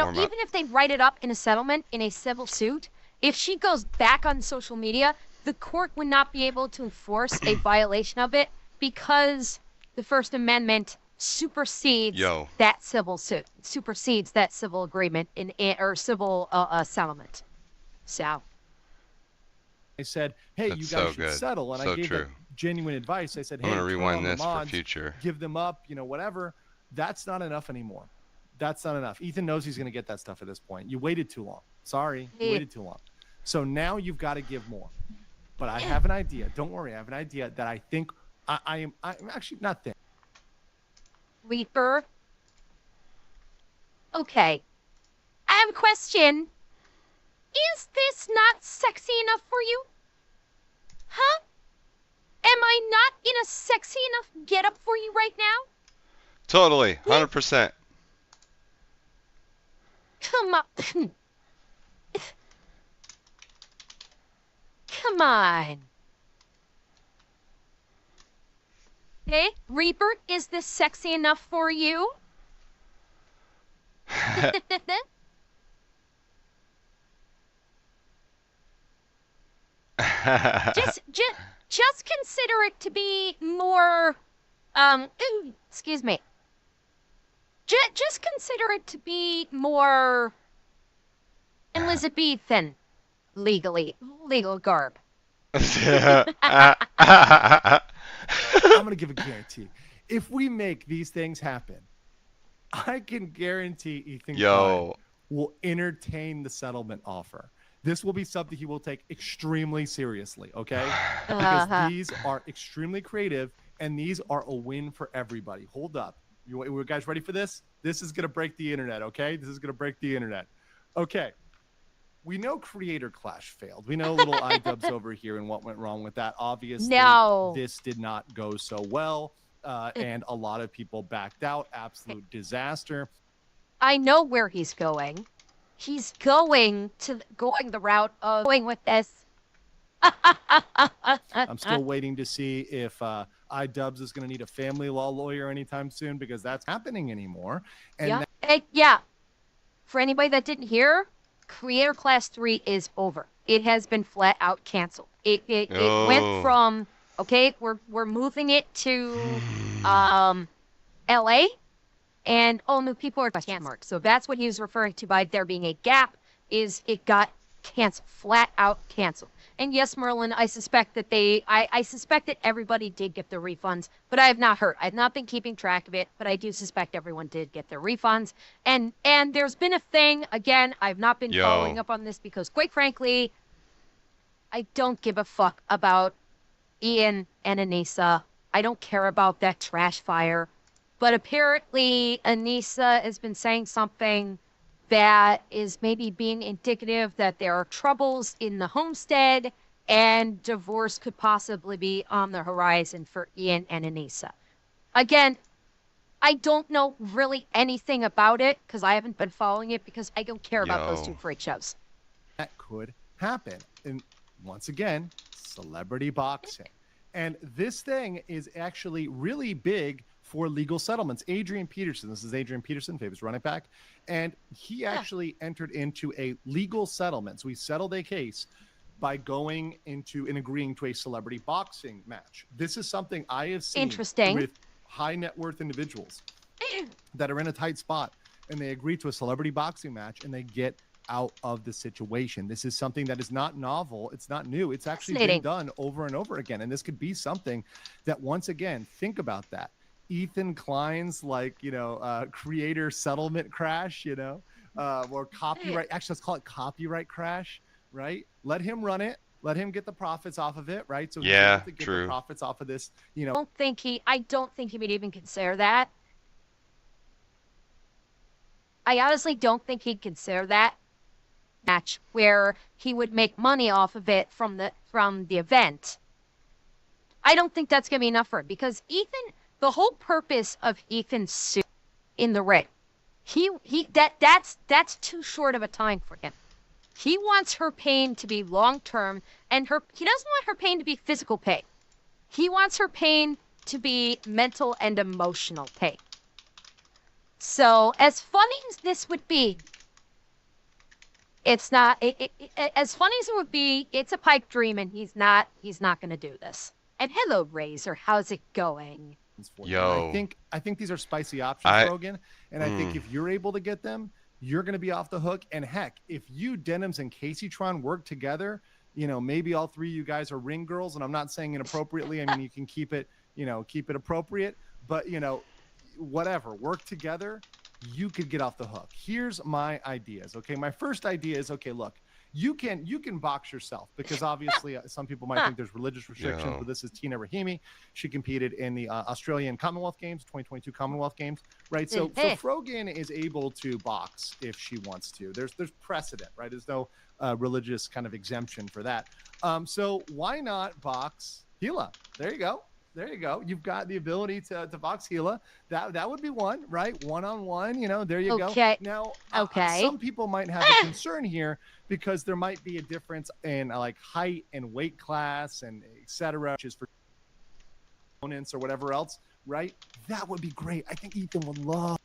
even if they write it up in a settlement, in a civil suit, if she goes back on social media, the court would not be able to enforce a violation of it because the First Amendment supersedes that civil suit, supersedes that civil agreement or civil settlement. So. I said, hey, you guys should settle. And I gave them genuine advice. I said, hey, I'm going to rewind this mods, for future. Give them up, whatever. That's not enough anymore. That's not enough. Ethan knows he's going to get that stuff at this point. You waited too long. Sorry, you waited too long. So now you've got to give more. But I have an idea. Don't worry. I have an idea that I think I'm actually not there. Reaper. Okay. I have a question. Is this not sexy enough for you? Huh? Am I not in a sexy enough getup for you right now? Totally. 100%. Come on. Come on. Hey, Reaper, is this sexy enough for you? just consider it to be more, excuse me. Just consider it to be more Elizabethan, legal garb. I'm gonna give a guarantee. If we make these things happen, I can guarantee Ethan Klein will entertain the settlement offer. This will be something he will take extremely seriously, okay? Because these are extremely creative, and these are a win for everybody. Hold up. You guys ready for this? This is going to break the internet, okay? This is going to break the internet. Okay. We know Creator Clash failed. We know little iDubbbz over here and what went wrong with that. Obviously, this did not go so well, and a lot of people backed out. Absolute disaster. I know where he's going. He's going the route of going with this. I'm still waiting to see if iDubbbz is going to need a family law lawyer anytime soon, because that's happening anymore. And yeah. For anybody that didn't hear, Creator Class 3 is over. It has been flat out canceled. It went from we're moving it to LA. And all new people are question marks. So that's what he was referring to by there being a gap, is it got canceled, flat out canceled. And yes, Merlin, I suspect that I suspect that everybody did get their refunds, but I have not heard. I've not been keeping track of it, but I do suspect everyone did get their refunds. And there's been a thing, again, I've not been following up on this because, quite frankly, I don't give a fuck about Ian and Anissa. I don't care about that trash fire. But apparently, Anissa has been saying something that is maybe being indicative that there are troubles in the homestead and divorce could possibly be on the horizon for Ian and Anissa. Again, I don't know really anything about it because I haven't been following it because I don't care about those two freak shows. That could happen. And once again, celebrity boxing. And this thing is actually really big for legal settlements. Adrian Peterson, this is Adrian Peterson, famous running back, and he actually entered into a legal settlement. So he settled a case by going into and agreeing to a celebrity boxing match. This is something I have seen with high net worth individuals that are in a tight spot, and they agree to a celebrity boxing match, and they get out of the situation. This is something that is not novel. It's not new. It's actually been done over and over again. And this could be something that, once again, think about that. Ethan Klein's creator settlement crash, or copyright. Actually, let's call it copyright crash, right? Let him run it. Let him get the profits off of it, right? So he's able to get the profits off of this, I don't think he would even consider that. I honestly don't think he'd consider that match where he would make money off of it from the event. I don't think that's gonna be enough for him because the whole purpose of Ethan's suit in the ring, that's too short of a time for him. He wants her pain to be long term, and he doesn't want her pain to be physical pain. He wants her pain to be mental and emotional pain. So, as funny as this would be, It's not as funny as it would be. It's a pipe dream, and he's not. He's not going to do this. And hello, Razor. How's it going? For you. And Yo. I think these are spicy options, I Rogan. And I think if you're able to get them, you're going to be off the hook. And heck, if you Denims and Caseytron work together, you know, maybe all three of you guys are ring girls. And I'm not saying inappropriately. I mean, you can keep it, you know, keep it appropriate. But, you know, whatever, work together, you could get off the hook. Here's my ideas. Okay. My first idea is, okay, look, you can box yourself because obviously some people might think there's religious restrictions, Yo. but this is Tina Rahimi. She competed in the Australian Commonwealth Games, 2022 Commonwealth Games, right? So Frogan is able to box if she wants to. There's precedent, right? There's no religious kind of exemption for that. So why not box Gila? There you go. There you go. You've got the ability to box Gila. That would be one, right? One-on-one, you know, there you go. Now, some people might have a concern here because there might be a difference in like height and weight class and et cetera, which is for opponents or whatever else, right? That would be great. I think Ethan would love.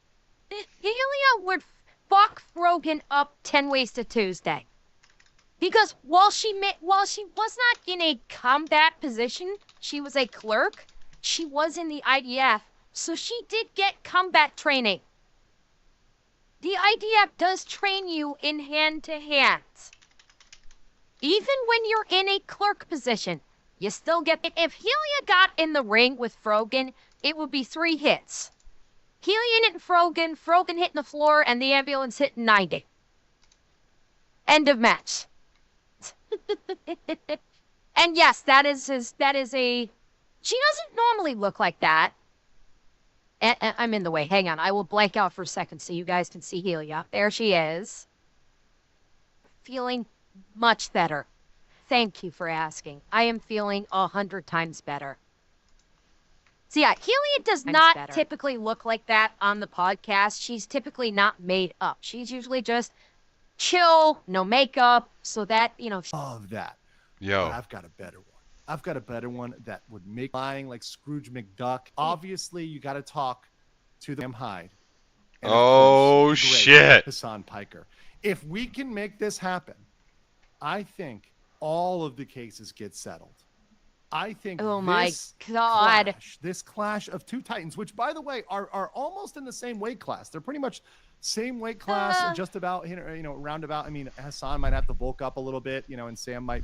Helia would fuck Frogan up 10 ways to Tuesday. Because while she was not in a combat position, she was a clerk. She was in the IDF, so she did get combat training. The IDF does train you in hand-to-hand. Even when you're in a clerk position, you still get it. If Helia got in the ring with Frogan, it would be 3 hits. Helia hitting Frogan, Frogan hitting the floor, and the ambulance hitting 90. End of match. And yes, that is a. She doesn't normally look like that. And I'm in the way. Hang on. I will blank out for a second so you guys can see Helia. There she is. Feeling much better. Thank you for asking. I am feeling 100 times better. So yeah, Helia does not typically look like that on the podcast. She's typically not made up. She's usually just chill, no makeup, so that, you know. Love that. Yo. But I've got a better one. I've got a better one that would make lying like Scrooge McDuck. Obviously, you got to talk to the Hyde. And oh, shit. Hassan Piker. If we can make this happen, I think all of the cases get settled. I think this clash of two Titans, which, by the way, are almost in the same weight class. They're pretty much same weight class, just about, you know, roundabout. I mean, Hassan might have to bulk up a little bit, you know, and Sam might.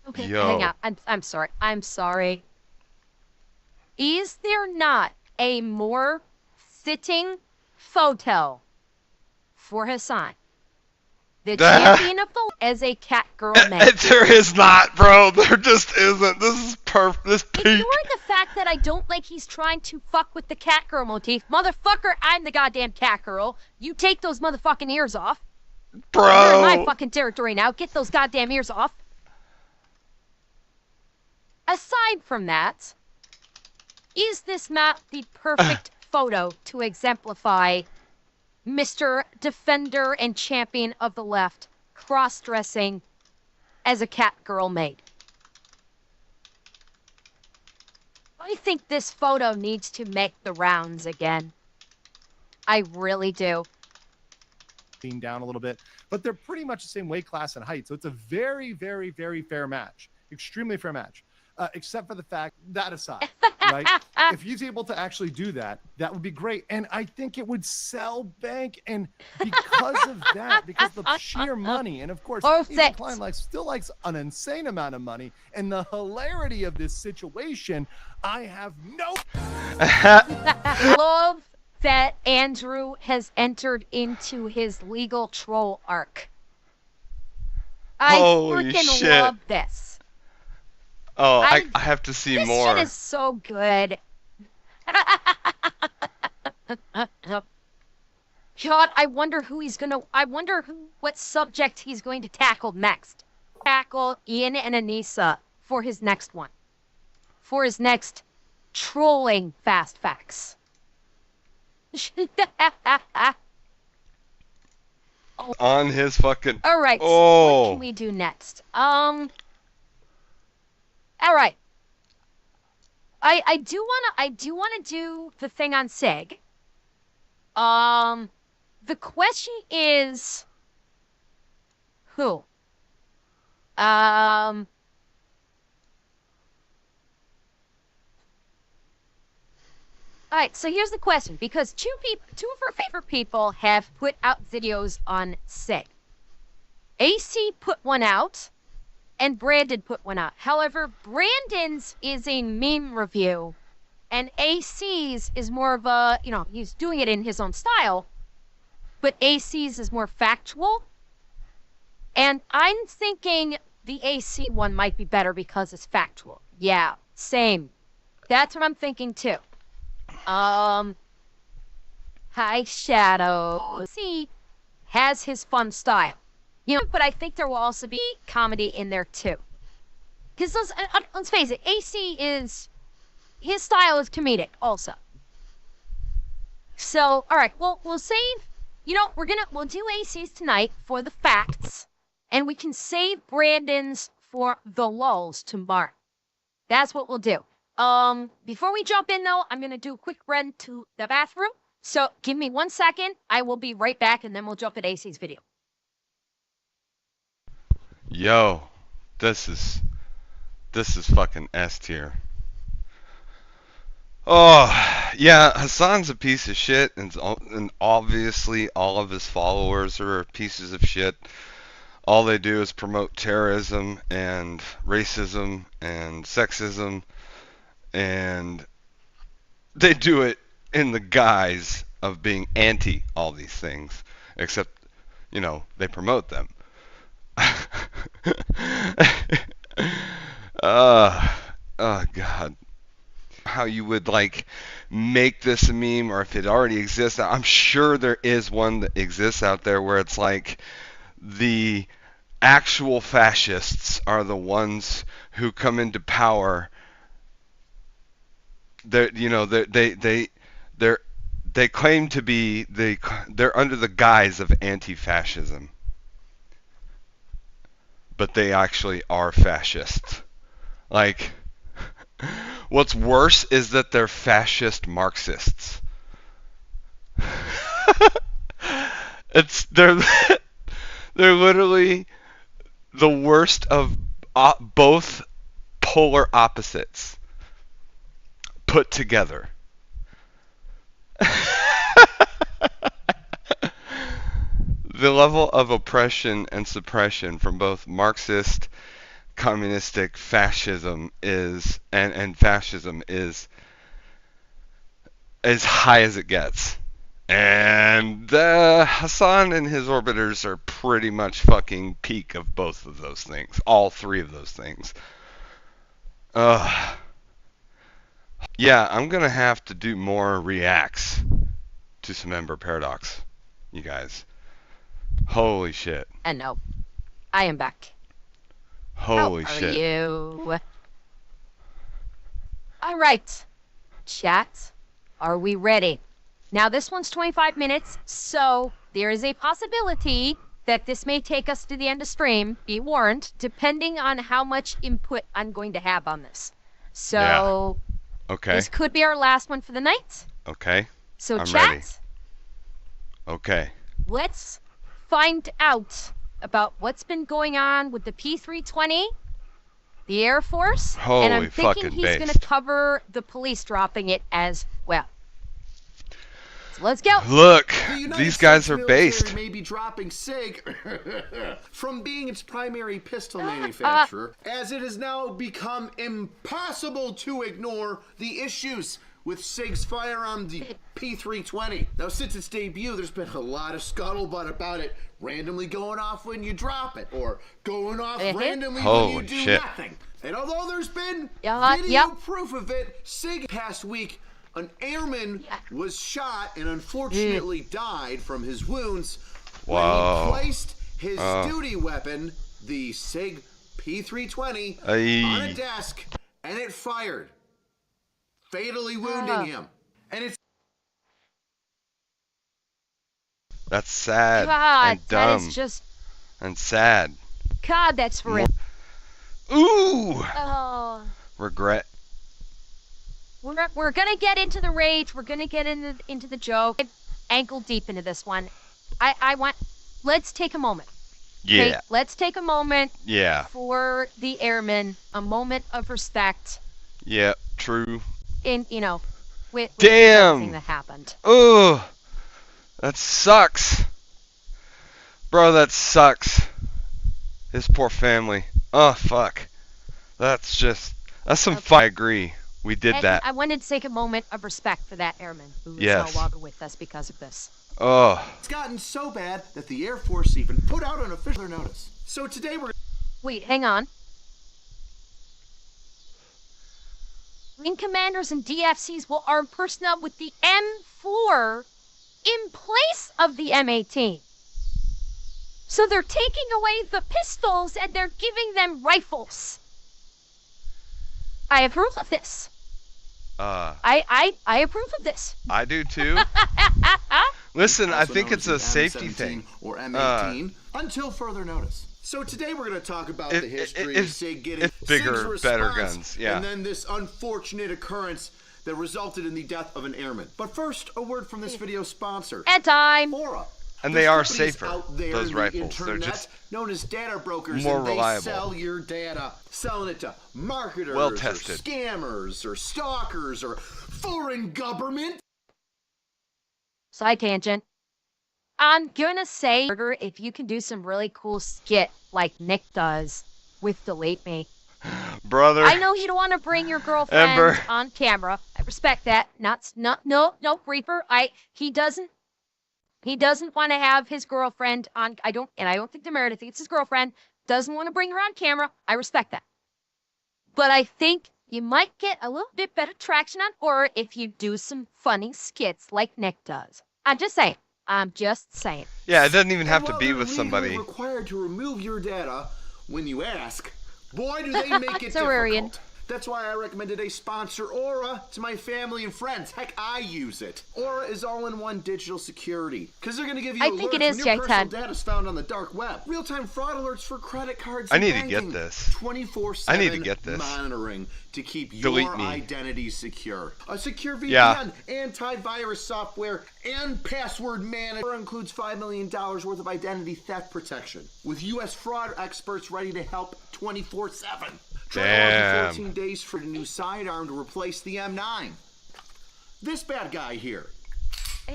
Okay, hang on. I'm sorry. I'm sorry. Is there not a more fitting photo for Hassan, the champion of the as a cat girl man? There is not, bro. There just isn't. This is perfect. This peak. Ignore the fact that I don't like he's trying to fuck with the cat girl motif. Motherfucker, I'm the goddamn cat girl. You take those motherfucking ears off. Bro. You're in my fucking territory now. Get those goddamn ears off. Aside from that, is this not the perfect photo to exemplify Mr. Defender and Champion of the Left cross-dressing as a cat girl maid? I think this photo needs to make the rounds again. I really do. Down a little bit, but they're pretty much the same weight class and height, so it's a very, very, very fair match. Extremely fair match. Except for the fact, that aside, right? If he's able to actually do that, that would be great. And I think it would sell bank. And because of that, because of the sheer money, and of course, Ethan Klein still likes an insane amount of money, and the hilarity of this situation, I have no. Love that Andrew has entered into his legal troll arc. I freaking love this. Oh, I have to see more. This shit is so good. God, I wonder what subject he's going to tackle next. Tackle Ian and Anissa for his next one. For his next trolling fast facts. On his fucking. All right. So what can we do next? All right. I do wanna do the thing on Sig. The question is, Who? All right, so here's the question, because two of our favorite people have put out videos on SIG. AC put one out, and Brandon put one out. However, Brandon's is a meme review, and AC's is more of a, he's doing it in his own style, but AC's is more factual. And I'm thinking the AC one might be better because it's factual. Yeah, same. That's what I'm thinking too. Hi, Shadow. C has his fun style. But I think there will also be comedy in there too. Because let's face it, AC his style is comedic also. So, all right, well, we'll save, we'll do AC's tonight for the facts, and we can save Brandon's for the lulls tomorrow. That's what we'll do. Before we jump in though, I'm gonna do a quick run to the bathroom. So give me 1 second. I will be right back, and then we'll jump at AC's video. Yo, this is fucking S tier. Oh, yeah, Hassan's a piece of shit, and obviously all of his followers are pieces of shit. All they do is promote terrorism and racism and sexism, and they do it in the guise of being anti all these things, except, they promote them. Oh God. How you would make this a meme, or if it already exists. I'm sure there is one that exists out there where it's like the actual fascists are the ones who come into power. They claim to be they're under the guise of anti-fascism, but they actually are fascists. What's worse is that they're fascist Marxists. They're literally the worst of both polar opposites put together. The level of oppression and suppression from both Marxist, communistic fascism and fascism is as high as it gets. And Hassan and his orbiters are pretty much fucking peak of both of those things. All three of those things. Yeah, I'm gonna have to do more reacts to some Ember Paradox, you guys. Holy shit. And no, I am back. Holy How are shit. you? All right, chat. Are we ready? Now, this one's 25 minutes, so there is a possibility that this may take us to the end of stream. Be warned, depending on how much input I'm going to have on this. So, Okay. This could be our last one for the night. Okay. So, I'm chat. ready. Okay. Let's find out about what's been going on with the P320, the Air Force, Holy and I'm thinking fucking he's going based. to cover the police dropping it as well. So let's go. Look, The United these guys States are military based. may be dropping SIG from being its primary pistol manufacturer, as it has now become impossible to ignore the issues with SIG's firearm, the P320. Now, since its debut, there's been a lot of scuttlebutt about it randomly going off when you drop it, or going off randomly when Holy you do shit. nothing. And although there's been Yeah, video yep. proof of it, SIG past week, an airman was shot and unfortunately died from his wounds when Whoa. he placed his duty weapon, the SIG P320, Aye. on a desk, and it fired, fatally wounding him. And it's That's sad God, and that dumb is just, and sad. God, that's for real. Ooh! Oh. Regret. We're gonna get into the rage. We're gonna get into the joke. Ankle deep into this one. I want. Let's take a moment. Yeah. Okay, let's take a moment Yeah. for the airmen, a moment of respect Yeah. True. in, you know, with Damn. everything that happened. Ugh. That sucks. Bro, that sucks. His poor family. Oh, fuck. That's some Okay. I agree. We did And that. I wanted to take a moment of respect for that airman who is Yes. no longer with us because of this. Oh. It's gotten so bad that the Air Force even put out an official notice. So today we're Wait, hang on. Wing commanders and DFCs will arm personnel with the M4 in place of the M18. So they're taking away the pistols and they're giving them rifles. I approve of this. I approve of this. I do too. Listen, I also think known it's as a the safety M17 thing. or M18 until further notice. So today we're going to talk about the history of SIG getting bigger, SIG's better response, guns, yeah. and then this unfortunate occurrence that resulted in the death of an airman. But first, a word from this video's sponsor, And time. Aura. And There's they are companies safer, out there those in the rifles. They're internet just known as data brokers, more and they reliable. sell your data, selling it to marketers, Well or tested. scammers, or stalkers, or foreign government. Side tangent. I'm gonna say, if you can do some really cool skit like Nick does with Delete Me. Brother. I know you don't want to bring your girlfriend Ember. on camera. I respect that. No, Reaper. He doesn't want to have his girlfriend on. I don't think Meredith thinks it's his girlfriend. Doesn't want to bring her on camera. I respect that. But I think you might get a little bit better traction on horror if you do some funny skits like Nick does. I'm just saying. Yeah, it doesn't even have And to while be they're with legally somebody. required to remove your data when you ask, boy, do they make it So Arian. difficult. That's why I recommend today's sponsor, Aura, to my family and friends. Heck, I use it. Aura is all-in-one digital security. Because they're going to give you I alerts think it when is, your personal J-Ten. data is found on the dark web. Real-time fraud alerts for credit cards I and need to get banking. this. 24/7 I need to get this. monitoring to keep Delete your me. identity secure. A secure VPN, Yeah. antivirus software, and password manager includes $5 million worth of identity theft protection. With U.S. fraud experts ready to help 24/7. Try Damn. 14 days for the new sidearm to replace the M9. This bad guy here.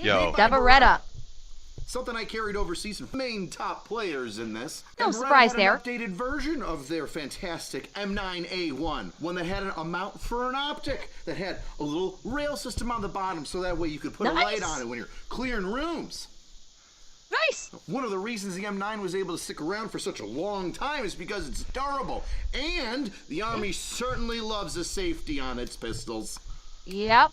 Yo. Devoretta. Something I carried overseas from main top players in this. No And Beretta surprise had there. An updated version of their fantastic M9A1, one that had a mount for an optic that had a little rail system on the bottom, so that way you could put a light Nice. on it when you're clearing rooms. Nice. One of the reasons the M9 was able to stick around for such a long time is because it's durable, and the Army certainly loves a safety on its pistols. Yep.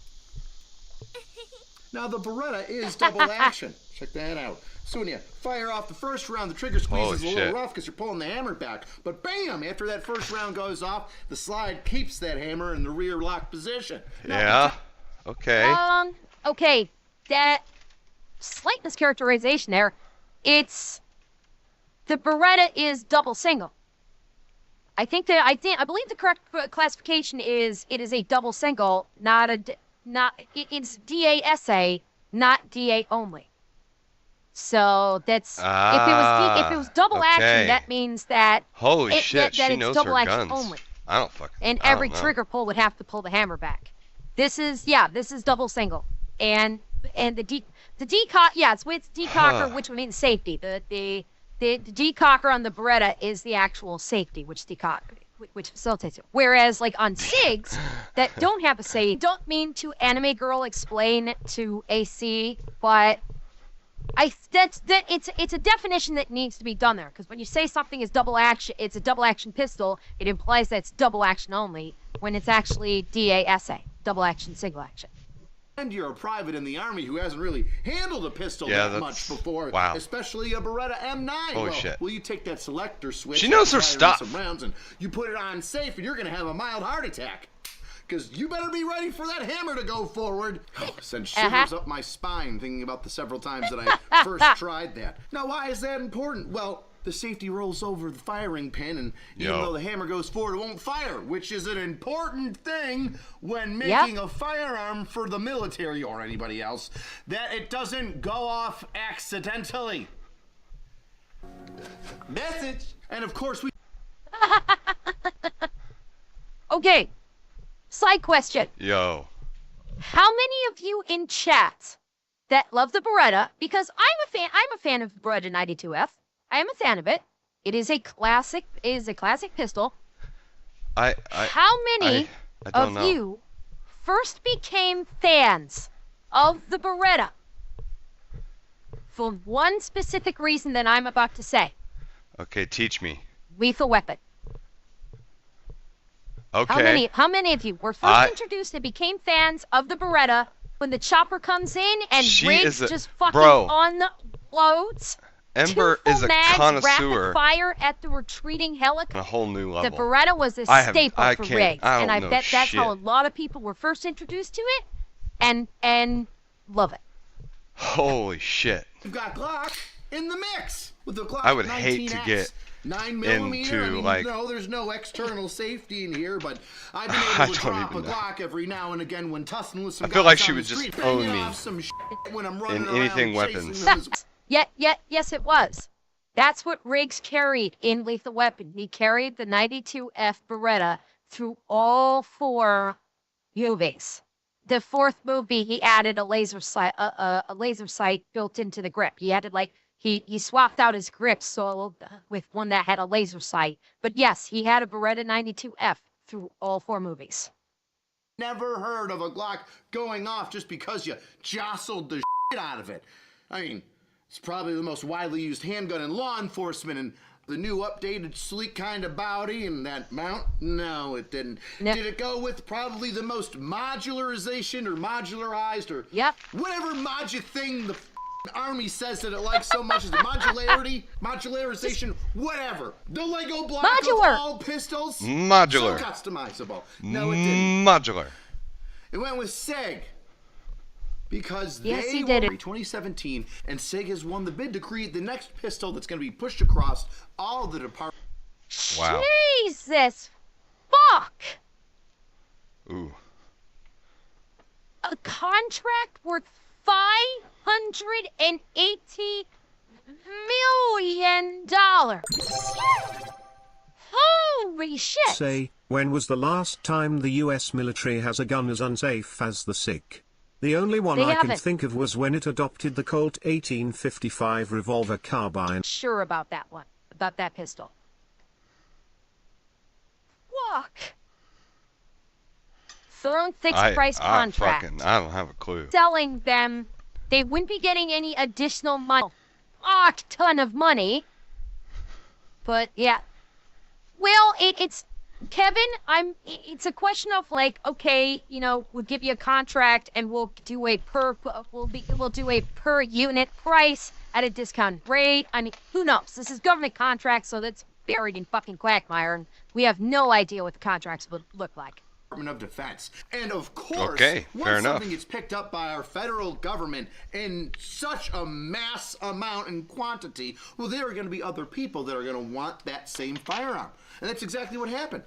Now the Beretta is double action. Check that out. So when you fire off the first round, the trigger squeeze Holy is a little shit. rough because you're pulling the hammer back. But bam! After that first round goes off, the slide keeps that hammer in the rear lock position. Now, Yeah. Okay. Okay. That slight mischaracterization there. It's the Beretta is double single. I believe the correct classification is it is a double single, it's DASA, not DA only. So that's if it was double okay. action, that means that Holy shit, that she it's knows double her action guns. only. I don't fucking. And I don't every know. trigger pull would have to pull the hammer back. This is double single. And the decock, it's with decocker, which would mean safety. The decocker on the Beretta is the actual safety, which facilitates it. Whereas like on SIGs that don't have a safety, don't mean to anime girl explain to AC, but it's a definition that needs to be done there, because when you say something is double action, it's a double action pistol, it implies that it's double action only when it's actually DASA, double action, single action. And you're a private in the Army who hasn't really handled a pistol Yeah, that much before, wow. especially a Beretta M9. Holy well, shit. Well, you take that selector switch, She knows her fire in stuff. some rounds, and you put it on safe, and you're going to have a mild heart attack. Because you better be ready for that hammer to go forward. Oh, sends shivers up my spine thinking about the several times that I first tried that. Now, why is that important? Well, the safety rolls over the firing pin, and even though the hammer goes forward, it won't fire, which is an important thing when making a firearm for the military or anybody else, that it doesn't go off accidentally. Message. And of course we... Okay, side question. Yo. How many of you in chat that love the Beretta? Because I'm a fan of the Beretta 92F. I am a fan of it. It is a classic. It is a classic pistol. How many of you first became fans of the Beretta for one specific reason that I'm about to say? Okay, teach me. Lethal Weapon. Okay. How many of you were first introduced and became fans of the Beretta when the chopper comes in and Riggs just fucking unloads? Ember is a connoisseur. Rapid fire at the retreating helicopter. A whole new level. The Beretta was a staple for Riggs, and I bet that's how a lot of people were first introduced to it, and love it. Holy shit! You've got Glock in the mix with the Glock. I would hate to get 9mm. into like. No, there's no external safety in here, but I've been able to drop a Glock every now and again when tussling with some guys. I feel like she on would the street, just own me some when I'm running in anything around weapons. Yes, it was. That's what Riggs carried in Lethal Weapon. He carried the 92F Beretta through all 4 movies. The 4th movie, he added a laser sight built into the grip. He added he swapped out his grips with one that had a laser sight. But yes, he had a Beretta 92F through all 4 movies. Never heard of a Glock going off just because you jostled the shit out of it. I mean, it's probably the most widely used handgun in law enforcement, and the new updated sleek kind of body and that mount? No, it didn't. No. Did it go with probably the most modularization or modularized or whatever modu thing the Army says that it likes so much as the modularization, whatever. The Lego block of all pistols? Modular. So customizable. No, it didn't. Modular. It went with SIG. Because yes, they he did it. 2017, and SIG has won the bid to create the next pistol that's going to be pushed across all the departments. Wow. Jesus. Fuck. Ooh. A contract worth $580 million. Holy shit. Say, when was the last time the US military has a gun as unsafe as the SIG? The only one I can think of was when it adopted the Colt 1855 revolver carbine. Sure about that one, about that pistol. Fuck. Throwing fixed price contract. I don't have a clue. Selling them, they wouldn't be getting any additional money. A ton of money. But yeah. Well, it's Kevin, it's a question of like, okay, you know, we'll give you a contract and we'll do a per unit price at a discount rate. I mean, who knows? This is government contract, so that's buried in fucking quagmire, and we have no idea what the contracts would look like. Department of Defense. And of course, once something gets picked up by our federal government in such a mass amount and quantity, well, there are going to be other people that are going to want that same firearm. And that's exactly what happened.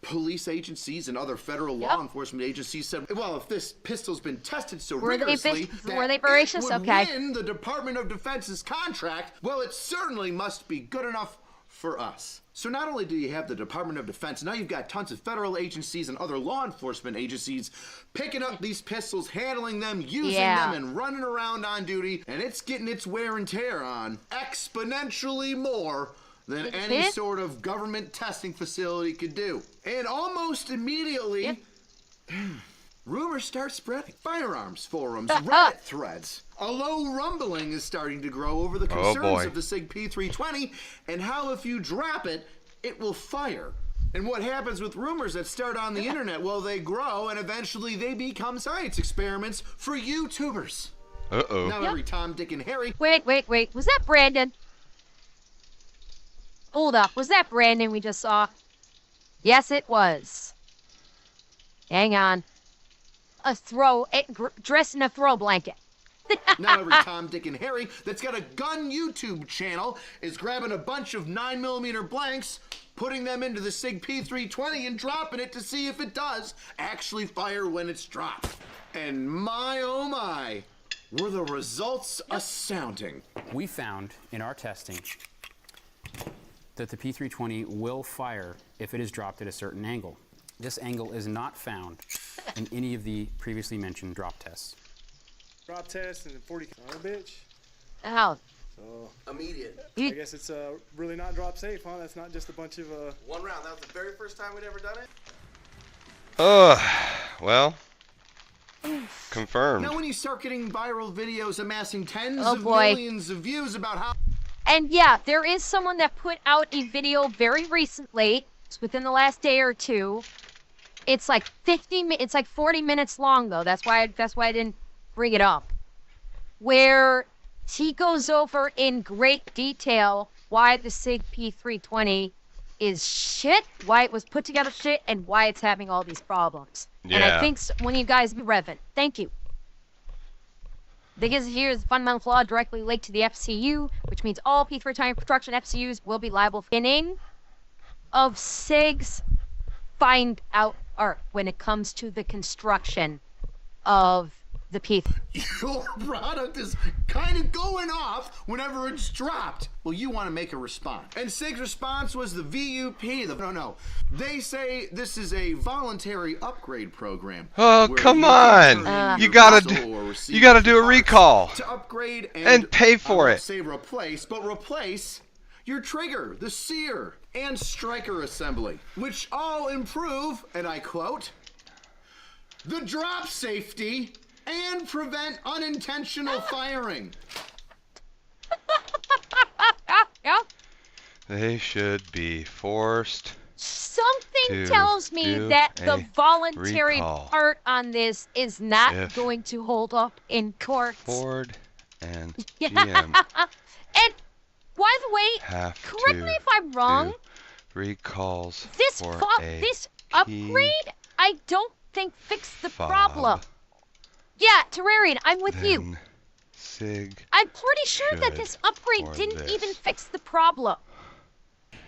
Police agencies and other federal law enforcement agencies said, well, if this pistol's been tested so rigorously were they voracious? It would win the Department of Defense's contract, well, it certainly must be good enough for us. So not only do you have the Department of Defense, now you've got tons of federal agencies and other law enforcement agencies picking up these pistols, handling them, using them, and running around on duty, and it's getting its wear and tear on exponentially more than any sort of government testing facility could do. And almost immediately, rumors start spreading. Firearms forums, Reddit threads. A low rumbling is starting to grow over the concerns of the SIG P320 and how if you drop it, it will fire. And what happens with rumors that start on the internet? Well, they grow and eventually they become science experiments for YouTubers. Uh-oh. Now every Tom, Dick, and Harry... Wait. Was that Brandon? Hold up. Was that Brandon we just saw? Yes, it was. Hang on. Dressed in a throw blanket. Now every Tom, Dick, and Harry that's got a gun YouTube channel is grabbing a bunch of 9mm blanks, putting them into the SIG P320 and dropping it to see if it does actually fire when it's dropped. And my oh my, were the results astounding. We found in our testing that the P320 will fire if it is dropped at a certain angle. This angle is not found in any of the previously mentioned drop tests. Drop test and 40 bitch. Ow. So Immediate. I guess it's really not drop safe, huh? That's not just a bunch of One round. That was the very first time we'd ever done it. Well, confirmed. Now, when you start getting viral videos amassing tens Oh, of boy. millions of views about how And yeah, there is someone that put out a video very recently, it's within the last day or two. It's like 40 minutes long though. That's why I didn't bring it up. Where he goes over in great detail why the SIG P320 is shit, why it was put together shit, and why it's having all these problems. Yeah. And I think one of you guys be Revan. Thank you. Because here is the fundamental flaw directly linked to the FCU, which means all P320 production FCUs will be liable for pinning of SIGs find out or when it comes to the construction of the P. your product is kind of going off whenever it's dropped. Well, you want to make a response. And SIG's response was the VUP. No. They say this is a voluntary upgrade program. Oh, where come you can turn on. in You your gotta vessel or receive you gotta do a parts recall. to upgrade And pay for I won't it. say replace, but replace your trigger, the sear, and striker assembly, which all improve, and I quote, the drop safety and prevent unintentional firing. Yeah. They should be forced. Something to tells me do that the a voluntary recall. part on this is not If going to hold up in court. Ford and Yeah. GM And by the way, have correct to me if I'm wrong. do recalls This for a this upgrade, I don't think fixed the problem. Yeah, Terrarian, I'm with you. Then SIG I'm pretty sure that should this upgrade for didn't this. even fix the problem.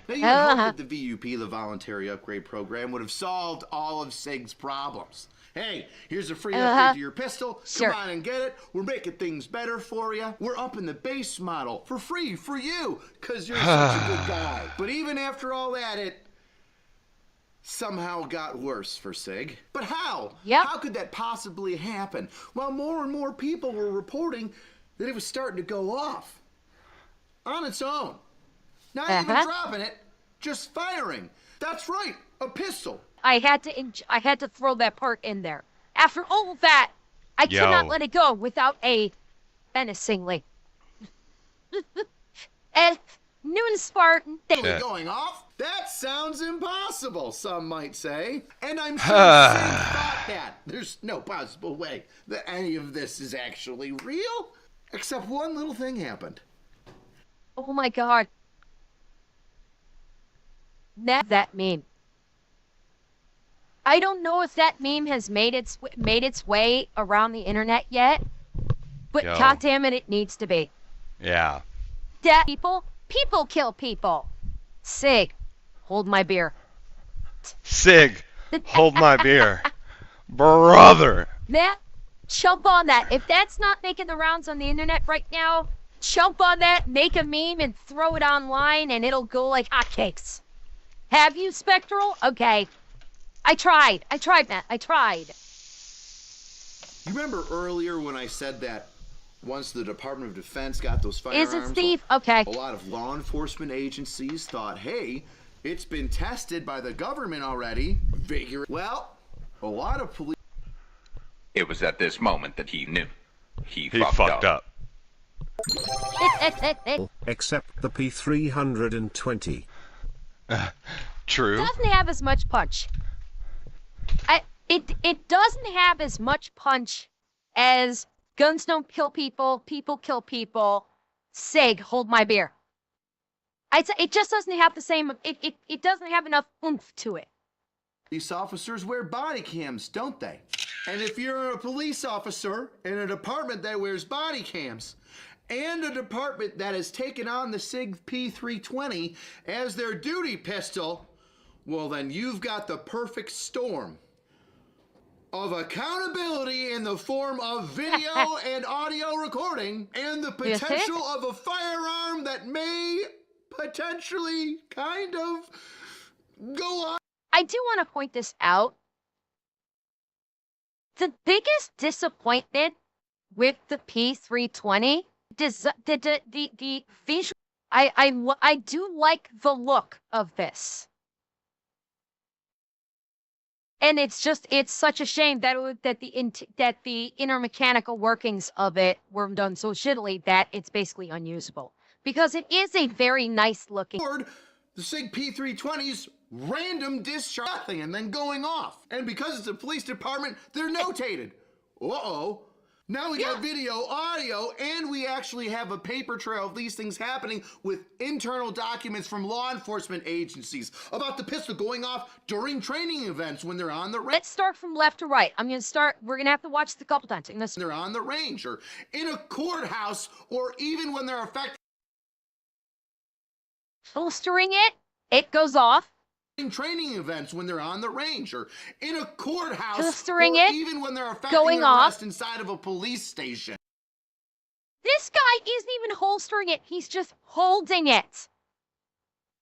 Now, you would hope that the VUP, the voluntary upgrade program, would have solved all of SIG's problems. Hey, here's a free upgrade to your pistol. Sure. Come on and get it. We're making things better for you. We're up in the base model for free for you because you're such a good guy. But even after all that, it somehow got worse for SIG. But how? Yep. How could that possibly happen? Well, more and more people were reporting that it was starting to go off on its own. Not even dropping it, just firing. That's right, a pistol. I had to throw that part in there. After all of that, I could not let it go without a menacingly. And Noon Spartan. Going off? That sounds impossible, some might say. And I'm sure Sig thought that. There's no possible way that any of this is actually real. Except one little thing happened. Oh my god. That meme. I don't know if that meme has made its way around the internet yet, but Yo. goddammit, it needs to be. Yeah. That people kill people. SIG, hold my beer. SIG, hold my beer. Brother. That, jump on that. If that's not making the rounds on the internet right now, jump on that, make a meme, and throw it online, and it'll go like hotcakes. Have you, Spectral? Okay. I tried, Matt. I tried. You remember earlier when I said that once the Department of Defense got those firearms, Is it Steve? Okay. a lot of law enforcement agencies thought, hey, it's been tested by the government already. Well, a lot of police... It was at this moment that he knew. He fucked up. Except the P320. True. Doesn't have as much punch. It doesn't have as much punch as guns don't kill people, people kill people. SIG, hold my beer. I'd say it just doesn't have the same. It doesn't have enough oomph to it. Police officers wear body cams, don't they? And if you're a police officer in a department that wears body cams, and a department that has taken on the SIG P320 as their duty pistol, well then you've got the perfect storm of accountability in the form of video and audio recording, and the potential of a firearm that may potentially kind of go on. I do want to point this out. The biggest disappointment with the P320 the visual. I do like the look of this. And it's such a shame that the inner mechanical workings of it were done so shittily that it's basically unusable. Because it is a very nice looking. The SIG P320's random discharge and then going off. And because it's a police department, they're notated. Uh-oh. Now we got video, audio, and we actually have a paper trail of these things happening with internal documents from law enforcement agencies about the pistol going off during training events when they're on the range. Let's start from left to right. We're going to have to watch this a couple times. They're on the range or in a courthouse or even when they're affected. Holstering it goes off. In training events when they're on the range or in a courthouse Holstering or it, even when they're affecting going an off. arrest inside of a police station. This guy isn't even holstering it. He's just holding it.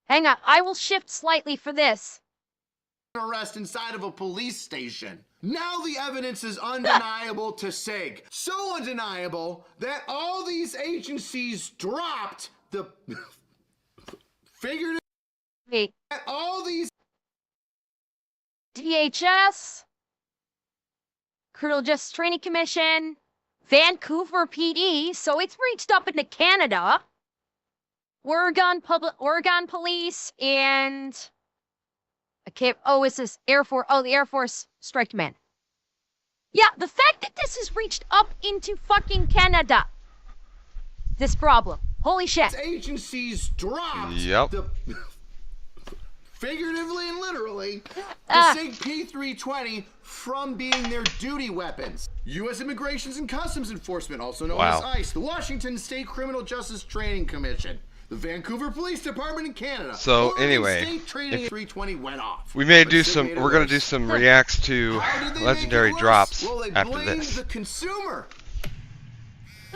Hang on. I will shift slightly for this. Arrest inside of a police station. Now the evidence is undeniable to SIG. So undeniable that all these agencies dropped the figurative. Wait. All these DHS, Criminal Justice Training Commission, Vancouver PD, so it's reached up into Canada, Oregon Police, and it's this Air Force. Oh, the Air Force Strike Command. Yeah, the fact that this has reached up into fucking Canada, this problem. Holy shit. Agencies dropped the figuratively and literally, the SIG P320 from being their duty weapons. U.S. Immigration and Customs Enforcement, also known as ICE, the Washington State Criminal Justice Training Commission, the Vancouver Police Department in Canada. So anyway, State Training 320 went off. We may do some. We're going to do some reacts to legendary drops well, they after blamed this. the consumer.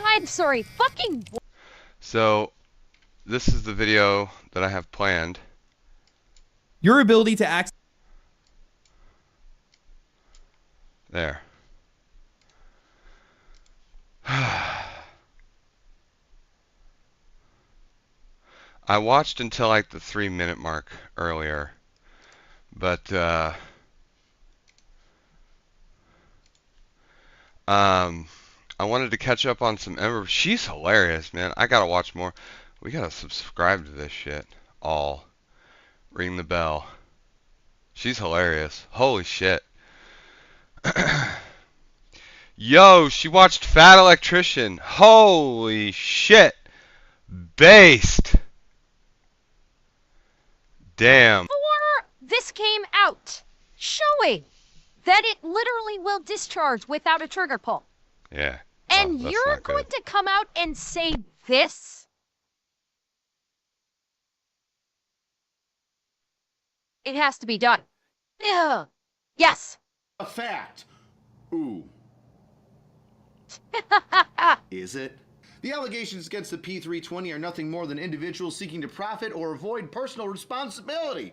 I'm sorry, fucking. So, this is the video that I have planned. Your ability to access. There. I watched until like the 3-minute mark earlier, but I wanted to catch up on some Ember. She's hilarious, man. I gotta watch more. We gotta subscribe to this shit. All. Ring the bell. She's hilarious. Holy shit. Yo, she watched Fat Electrician. Holy shit. Based. Damn. Before this came out, showing that it literally will discharge without a trigger pull. Yeah. And you're going to come out and say this? It has to be done. Yeah. Yes. A fact. Ooh. Is it? The allegations against the P320 are nothing more than individuals seeking to profit or avoid personal responsibility.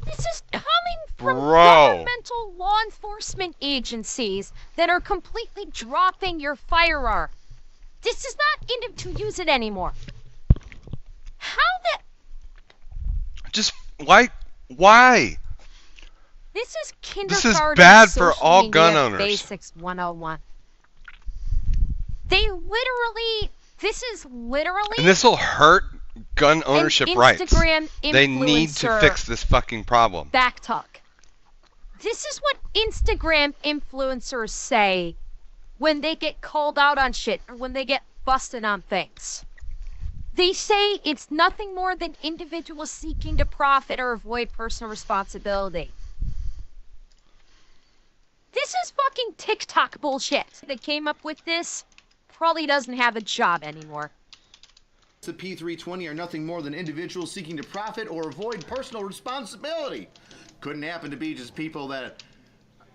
This is coming from governmental law enforcement agencies that are completely dropping your firearm. This is not to use it anymore. How the... Just, why? This is kindergarten. This is bad for all gun owners. Basics 101. This is literally... And this will hurt gun ownership rights. They need to fix this fucking problem. Backtalk. This is what Instagram influencers say when they get called out on shit or when they get busted on things. They say it's nothing more than individuals seeking to profit or avoid personal responsibility. This is fucking TikTok bullshit. That came up with this probably doesn't have a job anymore. The P320 are nothing more than individuals seeking to profit or avoid personal responsibility. Couldn't happen to be just people that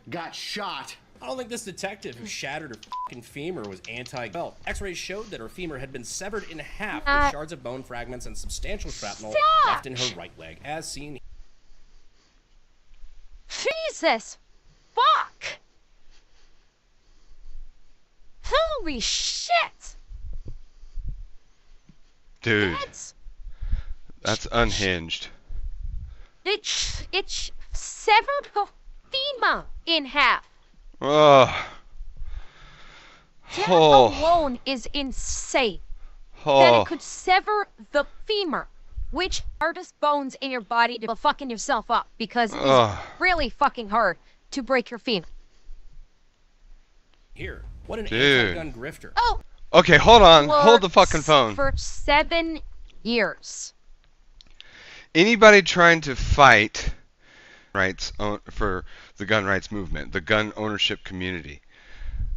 got shot I don't think this detective who shattered her fucking femur was anti-belt. X-rays showed that her femur had been severed in half with shards of bone fragments and substantial shrapnel left in her right leg, as seen. Jesus! Fuck! Holy shit! Dude. That's unhinged. It severed her femur in half. Oh. That alone is insane. That it could sever the femur, which hardest bones in your body to fucking yourself up, because it's really fucking hard to break your femur. Here, what an anti-gun grifter. Oh. Okay, hold on. Hold the fucking phone. For 7 years. Anybody trying to fight rights for the gun rights movement, the gun ownership community,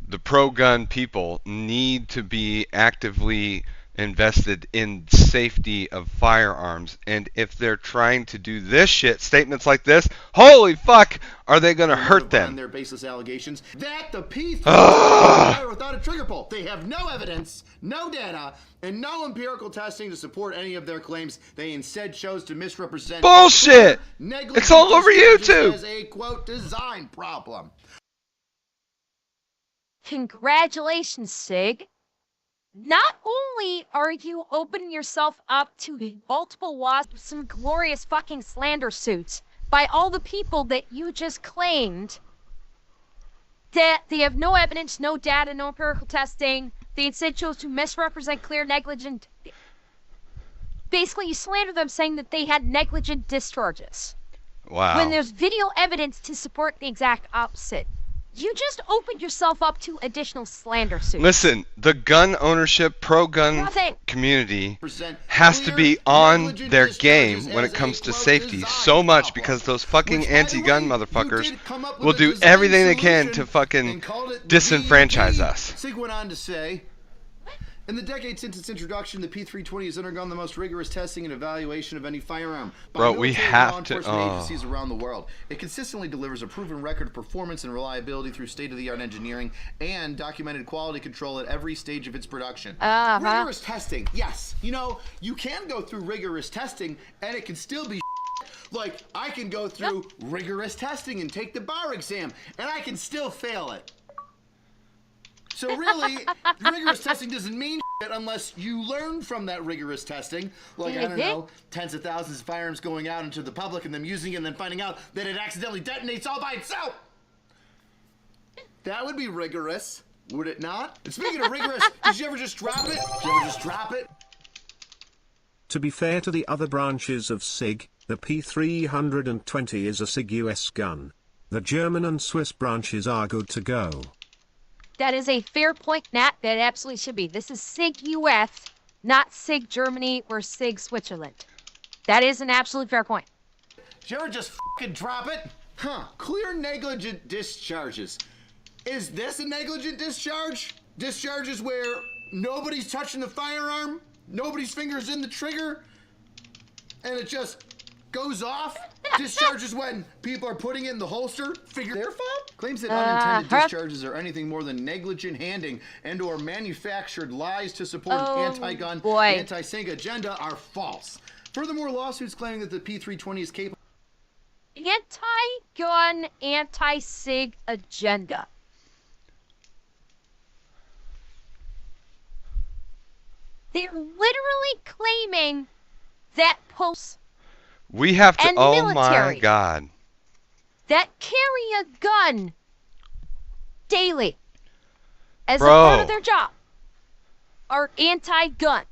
the pro-gun people need to be actively invested in safety of firearms. And if they're trying to do this shit, statements like this, holy fuck, are they going to hurt them? Their baseless allegations that the P3 fire without a trigger pull. They have no evidence, no data, and no empirical testing to support any of their claims. They instead chose to misrepresent bullshit. It's all over YouTube as a quote design problem. Congratulations, Sig. Not only are you opening yourself up to multiple lawsuits, some glorious fucking slander suits by all the people that you just claimed that they have no evidence, no data, no empirical testing, they instead chose to misrepresent clear negligent. Basically, you slander them saying that they had negligent discharges. Wow. When there's video evidence to support the exact opposite. You just opened yourself up to additional slander suits. Listen, the gun ownership, pro-gun community has to be on their game when it comes to safety so much, because those fucking anti-gun motherfuckers will do everything they can to fucking disenfranchise us. Sig went on to say, in the decades since its introduction, the P320 has undergone the most rigorous testing and evaluation of any firearm by Bro, we have law enforcement agencies around the world. It consistently delivers a proven record of performance and reliability through state-of-the-art engineering and documented quality control at every stage of its production. Rigorous testing, yes. You know, you can go through rigorous testing and it can still be like, I can go through rigorous testing and take the bar exam and I can still fail it. So really, rigorous testing doesn't mean shit unless you learn from that rigorous testing. Like, I don't know, tens of thousands of firearms going out into the public and them using it and then finding out that it accidentally detonates all by itself. That would be rigorous, would it not? And speaking of rigorous, did you ever just drop it? Did you ever just drop it? To be fair to the other branches of SIG, the P320 is a SIG US gun. The German and Swiss branches are good to go. That is a fair point, Nat. That absolutely should be. This is SIG US, not SIG Germany or SIG Switzerland. That is an absolute fair point. Did you ever just fucking drop it? Huh. Clear negligent discharges. Is this a negligent discharge? Discharges where nobody's touching the firearm, nobody's fingers in the trigger, and it just goes off? Discharges when people are putting it in the holster? Figure their fault? Claims that unintended discharges are anything more than negligent handing and or manufactured lies to support an anti-gun, anti-SIG agenda are false. Furthermore, lawsuits claiming that the P320 is capable anti-gun, anti-SIG agenda. They're literally claiming that posts we have to, oh my God, that carry a gun daily as a part of their job are anti-gun.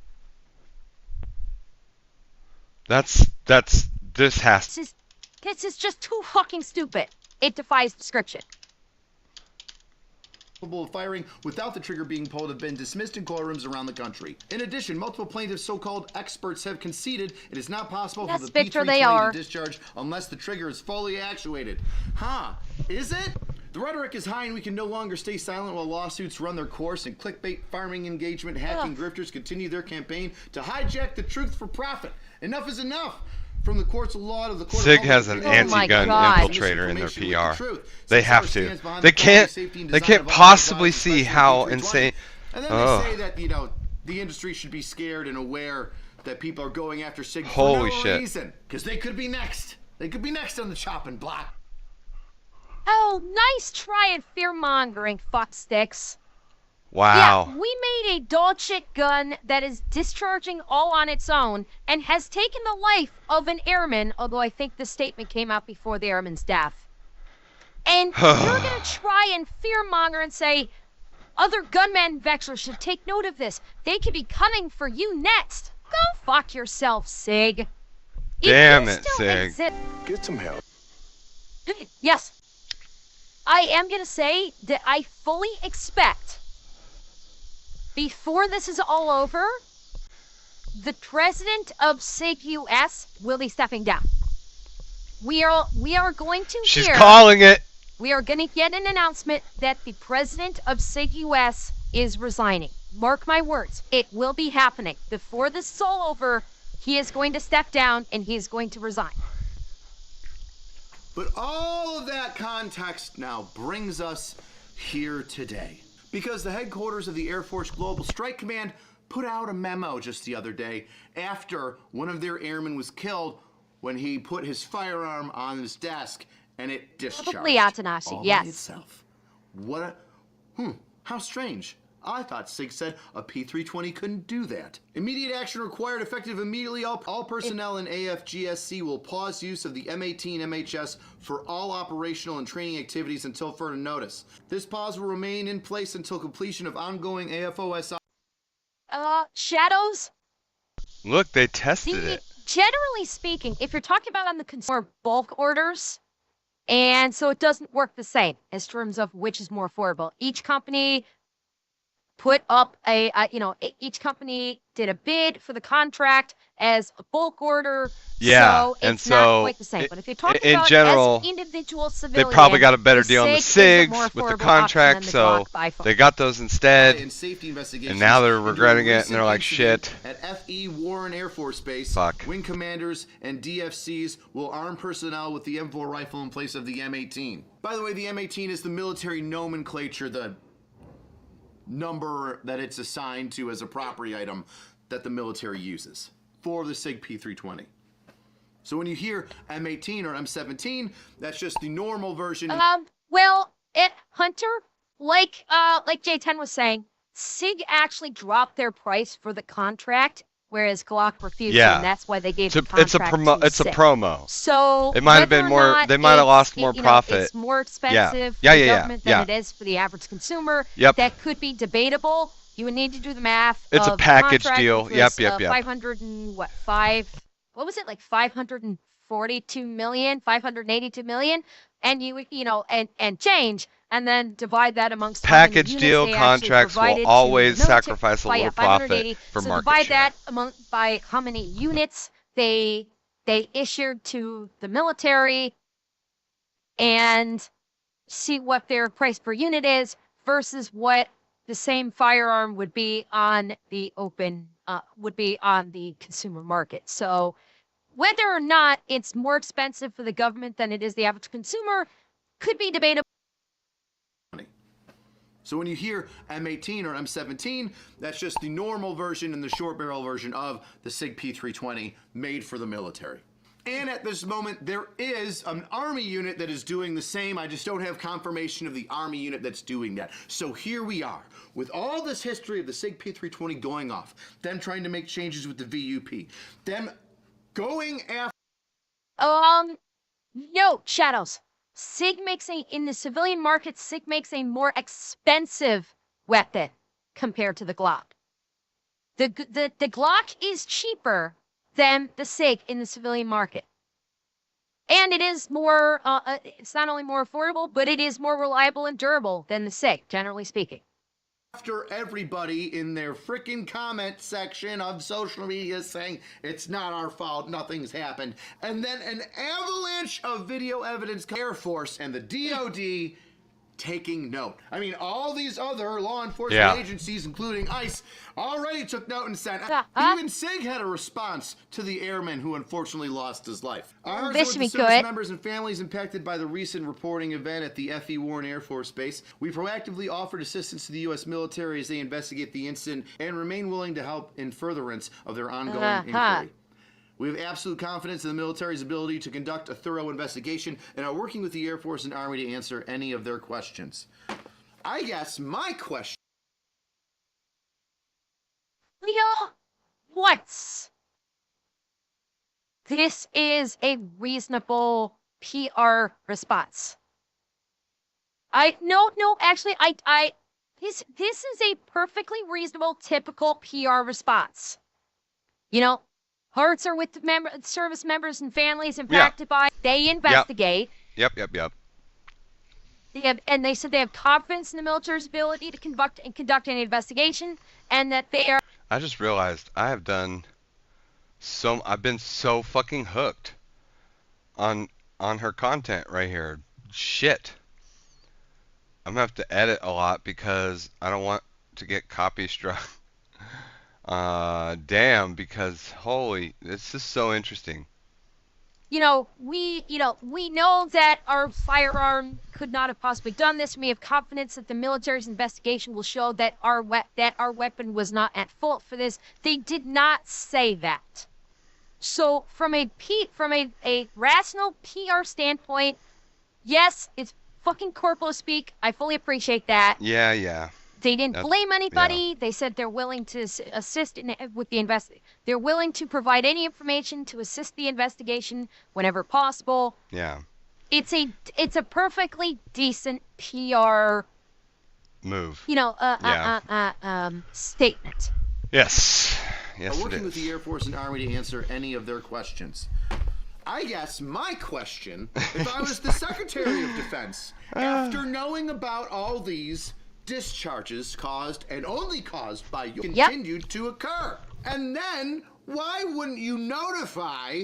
This is just too fucking stupid. It defies description. Of firing without the trigger being pulled have been dismissed in courtrooms around the country. In addition, multiple plaintiffs, so-called experts, have conceded it is not possible for the P320 to discharge unless the trigger is fully actuated. Huh? Is it? The rhetoric is high and we can no longer stay silent while lawsuits run their course and clickbait, farming engagement, hacking grifters continue their campaign to hijack the truth for profit. Enough is enough. from the courts of law to the court SIG of has an anti-gun infiltrator in their PR. They have to. They can't possibly see how insane. And then they say that, you know, the industry should be scared and aware that people are going after SIG for no reason. Because they could be next. They could be next on the chopping block. Oh, nice try at fear-mongering, fucksticks. Wow. Yeah, we made a dog shit gun that is discharging all on its own and has taken the life of an airman, although I think the statement came out before the airman's death. And you're going to try and fear-monger and say, other gun manufacturers should take note of this. They could be coming for you next. Go fuck yourself, SIG. Damn it, SIG. Get some help. Yes. I am going to say that I fully expect, before this is all over, the president of SIG US will be stepping down. We are going to She's calling it. We are going to get an announcement that the president of SIG US is resigning. Mark my words, it will be happening. Before this is all over, he is going to step down and he is going to resign. But all of that context now brings us here today. Because the headquarters of the Air Force Global Strike Command put out a memo just the other day after one of their airmen was killed when he put his firearm on his desk and it discharged. Probably Atanashi, all yes. by itself. What a... how strange. I thought SIG said a P320 couldn't do that. Immediate action required, effective immediately. All personnel in AFGSC will pause use of the M18 MHS for all operational and training activities until further notice. This pause will remain in place until completion of ongoing AFOSI. Shadows? Look, they tested it. Generally speaking, if you're talking about on the consumer bulk orders, and so it doesn't work the same in terms of which is more affordable. Each company put up each company did a bid for the contract as a bulk order. Yeah, so and it's so not quite the same. But if you're talking in about general, as individual civilian, they probably got a better deal on the SIG SIGs with the contract, so they got those instead. And now they're regretting it, and they're like, shit. At FE Warren Air Force Base, wing commanders and DFCs will arm personnel with the M4 rifle in place of the M18. By the way, the M18 is the military nomenclature, the number that it's assigned to as a property item that the military uses for the SIG P320. So when you hear M18 or M17, that's just the normal version. Well, Hunter, like J10 was saying, SIG actually dropped their price for the contract, whereas Glock refused, and that's why they gave the contract it's a promo. So it might have been more. They might have lost more profit. It's more expensive for the government than it is for the average consumer. That could be debatable. You would need to do the math. It's a package deal. Yep. 500 and what? What was it, like 542 million, 582 million, and you would, and change, and then divide that amongst package deal contracts will always sacrifice a little profit for so market divide share. that by how many units they issued to the military, and see what their price per unit is versus what the same firearm would be on the on the consumer market. So whether or not it's more expensive for the government than it is the average consumer could be debatable. So when you hear M18 or M17, that's just the normal version and the short barrel version of the SIG P320 made for the military. And at this moment, there is an Army unit that is doing the same. I just don't have confirmation of the Army unit that's doing that. So here we are, with all this history of the SIG P320 going off, them trying to make changes with the VUP, them going after... No, Shadows. SIG makes in the civilian market, SIG makes a more expensive weapon compared to the Glock. The Glock is cheaper than the SIG in the civilian market. And it is more, it's not only more affordable, but it is more reliable and durable than the SIG, generally speaking. After everybody in their freaking comment section of social media saying it's not our fault, nothing's happened, and then an avalanche of video evidence, Air Force and the DOD taking note. I mean, all these other law enforcement agencies, including ICE, already took note and said, even SIG had a response to the airman who unfortunately lost his life. Ours with the service members and families impacted by the recent reporting event at the F.E. Warren Air Force Base. We proactively offered assistance to the U.S. military as they investigate the incident and remain willing to help in furtherance of their ongoing inquiry. We have absolute confidence in the military's ability to conduct a thorough investigation and are working with the Air Force and Army to answer any of their questions. I guess my question... Leo, what? This is a reasonable PR response. This is a perfectly reasonable, typical PR response. You know, hearts are with the service members and families impacted by. They investigate. Yep. And they said they have confidence in the military's ability to conduct an investigation, and that they are. I just realized I've been so fucking hooked on her content right here. Shit. I'm gonna have to edit a lot because I don't want to get copy struck. Damn, because holy, this is so interesting. We know that our firearm could not have possibly done this. We have confidence that the military's investigation will show that our weapon was not at fault for this. They did not say that. So from a rational PR standpoint, yes, it's fucking corporal speak. I fully appreciate that. Yeah. They didn't blame anybody. They said they're willing to assist with the investigation. They're willing to provide any information to assist the investigation whenever possible. Yeah. It's a perfectly decent PR move. Statement. Yes. Yes, working with the Air Force and Army to answer any of their questions. I guess my question, if I was the Secretary of Defense, after knowing about all these discharges caused and only caused by you continued to occur. And then why wouldn't you notify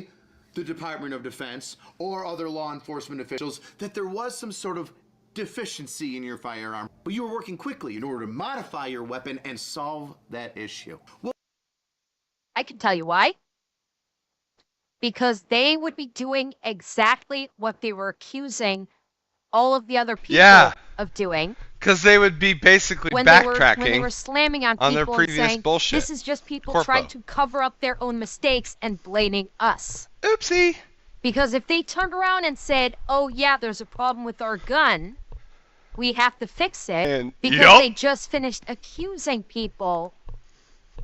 the Department of Defense or other law enforcement officials that there was some sort of deficiency in your firearm? Well, you were working quickly in order to modify your weapon and solve that issue. Well, I can tell you why. Because they would be doing exactly what they were accusing all of the other people of doing. Because they would be basically backtracking when they were slamming on people their previous and saying, bullshit. This is just people trying to cover up their own mistakes and blaming us. Oopsie. Because if they turned around and said, oh yeah, there's a problem with our gun, we have to fix it, because they just finished accusing people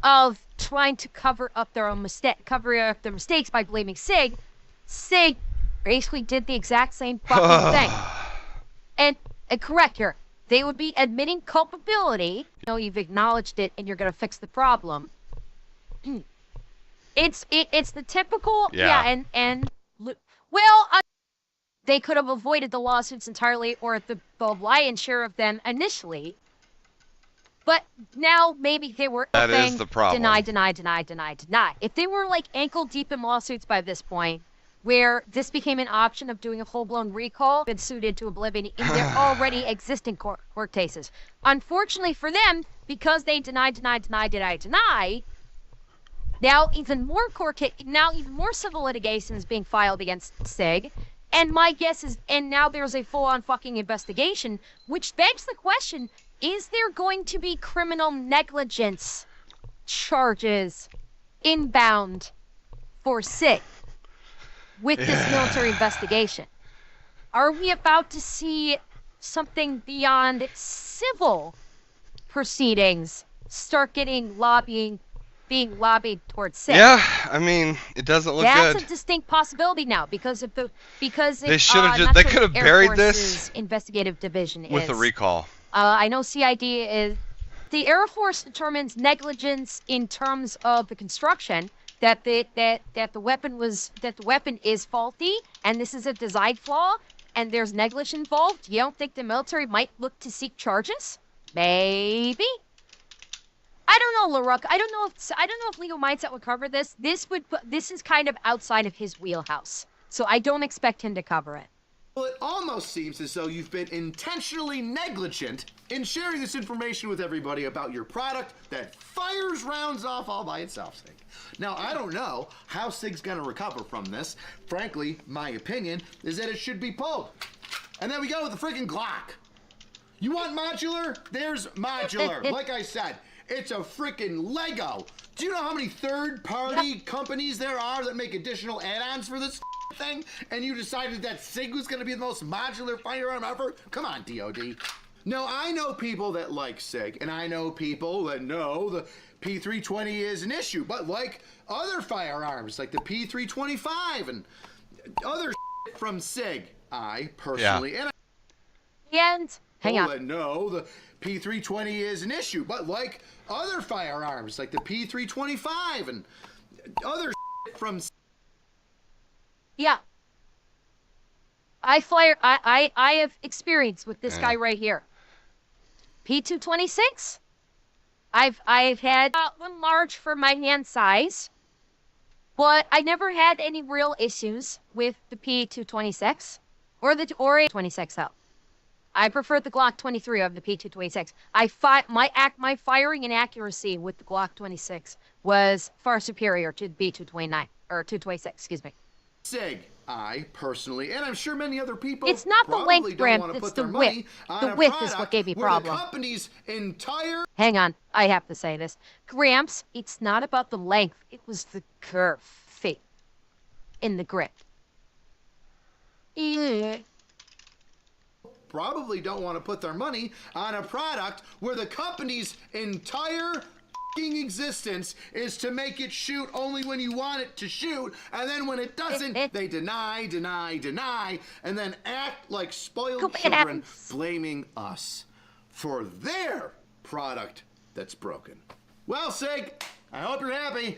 of trying to cover up their mistakes by blaming SIG. SIG basically did the exact same fucking thing. And correct here, they would be admitting culpability. You've acknowledged it, and you're gonna fix the problem. It's the typical they could have avoided the lawsuits entirely, or the lion's share of them initially. But now maybe they were is the problem. Deny. If they were like ankle deep in lawsuits by this point, where this became an option of doing a full-blown recall, been sued into oblivion in their already existing court cases. Unfortunately for them, because they deny, now even more civil litigation is being filed against SIG. And my guess is, and now there's a full-on fucking investigation, which begs the question, is there going to be criminal negligence charges inbound for SIG with this military investigation? Are we about to see something beyond civil proceedings start getting being lobbied towards SIG? Yeah, I mean, it doesn't look good. That's a distinct possibility now because they could have buried this investigative division with a recall. I know CID is the Air Force determines negligence in terms of the construction, that the weapon is faulty and this is a design flaw and there's negligence involved. You don't think the military might look to seek charges? Maybe. I don't know, LaRuck. I don't know if Legal Mindset would cover this. This is kind of outside of his wheelhouse, so I don't expect him to cover it. Well, it almost seems as though you've been intentionally negligent in sharing this information with everybody about your product that fires rounds off all by itself, Sig. Now, I don't know how Sig's gonna recover from this. Frankly, my opinion is that it should be pulled. And then we go with the freaking Glock. You want modular? There's modular. Like I said, it's a freaking Lego. Do you know how many third-party companies there are that make additional add-ons for this thing? And you decided that SIG was going to be the most modular firearm ever? Come on, DOD. No, I know people that like SIG, and I know people that know the P320 is an issue, but like other firearms, like the P325 and other from SIG, I personally... And hang on. No, the P320 is an issue, but like other firearms, like the P325 and other from... Yeah. I have experience with this guy right here. P226. I've had one large for my hand size, but I never had any real issues with the P226 or the A26L. I prefer the Glock 23 of the P226. My firing and accuracy with the Glock 26 was far superior to the P229 or 226. Excuse me. SIG, I personally, and I'm sure many other people. It's not the length, Graham. It's the width. The width is what gave me problem. The company's entire. Hang on, I have to say this, Gramps. It's not about the length. It was the curve fit in the grip. Probably don't want to put their money on a product where the company's entire existence is to make it shoot only when you want it to shoot, and then when it doesn't, they deny, and then act like spoiled children, blaming us for their product that's broken. Well, Sig, I hope you're happy.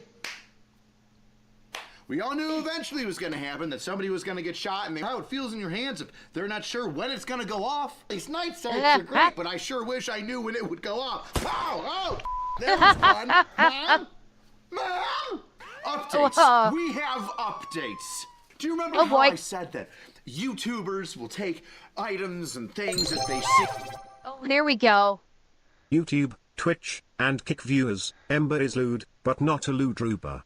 We all knew eventually it was going to happen, that somebody was going to get shot, and how it feels in your hands if they're not sure when it's going to go off. These night sights are great, but I sure wish I knew when it would go off. Pow! Oh! That was fun. Mom? Updates. We have updates. Do you remember how I said that YouTubers will take items and things that they see? Oh, there we go. YouTube, Twitch, and Kick viewers, Ember is lewd, but not a lewd Ruber.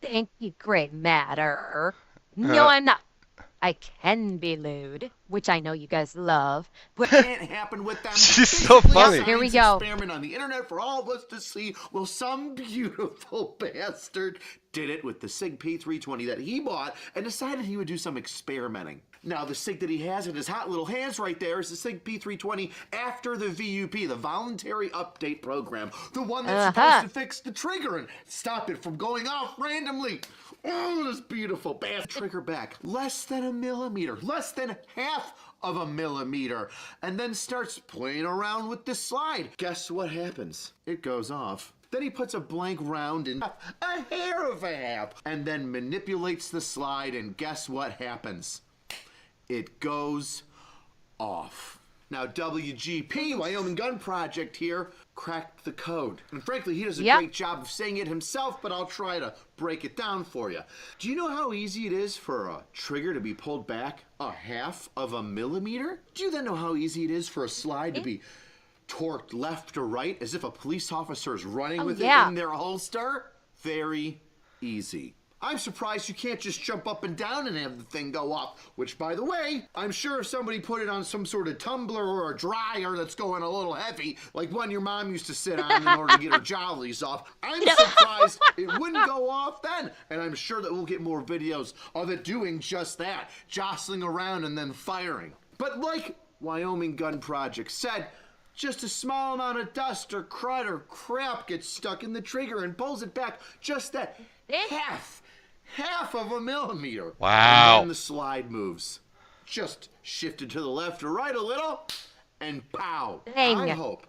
Thank you, Great Matter. No, I'm not. I can be lewd, which I know you guys love, but it can't happen with them. She's so funny. Here we go. Experiment on the internet for all of us to see. Well, some beautiful bastard did it with the SIG P320 that he bought and decided he would do some experimenting. Now, the SIG that he has in his hot little hands right there is the SIG P320 after the VUP, the Voluntary Update Program, the one that's supposed to fix the trigger and stop it from going off randomly. Oh, this beautiful bastard. Trigger back less than a millimeter, less than half of a millimeter, and then starts playing around with the slide. Guess what happens? It goes off. Then he puts a blank round in a hair of a half, and then manipulates the slide, and guess what happens? It goes off. Now, WGP, Wyoming Gun Project here, cracked the code. And frankly, he does a great job of saying it himself, but I'll try to break it down for you. Do you know how easy it is for a trigger to be pulled back a half of a millimeter? Do you then know how easy it is for a slide to be torqued left or right as if a police officer is running with it in their holster? Very easy. I'm surprised you can't just jump up and down and have the thing go off, which, by the way, I'm sure if somebody put it on some sort of tumbler or a dryer that's going a little heavy, like one your mom used to sit on in order to get her jollies off, I'm surprised it wouldn't go off then. And I'm sure that we'll get more videos of it doing just that, jostling around and then firing. But like Wyoming Gun Project said, just a small amount of dust or crud or crap gets stuck in the trigger and pulls it back just that half of a millimeter. Wow. And then the slide moves. Just shifted to the left or right a little, and pow. Dang. I hope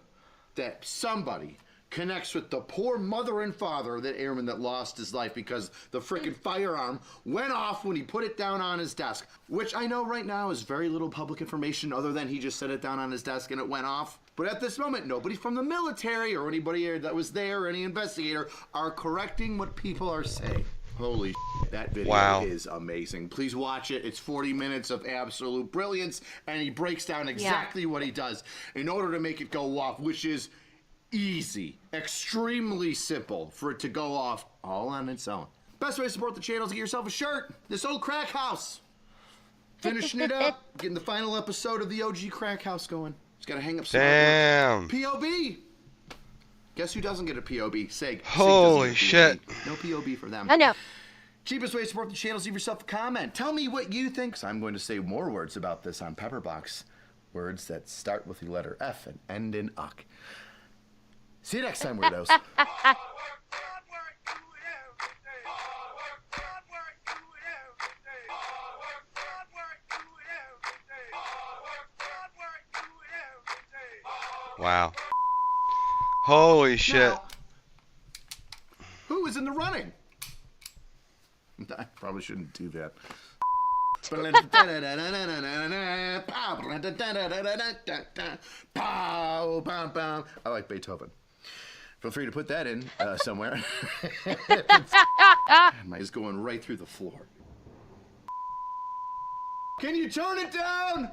that somebody connects with the poor mother and father of that airman that lost his life because the frickin' firearm went off when he put it down on his desk, which I know right now is very little public information other than he just set it down on his desk and it went off. But at this moment, nobody from the military or anybody that was there or any investigator are correcting what people are saying. Holy shit, that video Wow. is amazing. Please watch it. It's 40 minutes of absolute brilliance, and he breaks down exactly what he does in order to make it go off, which is easy, extremely simple for it to go off all on its own. Best way to support the channel is to get yourself a shirt. This old crack house. Finishing it up, getting the final episode of the OG crack house going. Just gotta hang up some Damn. POB. Guess who doesn't get a POB? Sig. Holy shit. No POB for them. I know. Cheapest way to support the channel is leave yourself a comment. Tell me what you think. So I'm going to say more words about this on Pepperbox. Words that start with the letter F and end in uck. See you next time, weirdos. Wow. Holy shit. Now, who is in the running? I probably shouldn't do that. I like Beethoven. Feel free to put that in somewhere. Mine is going right through the floor. Can you turn it down?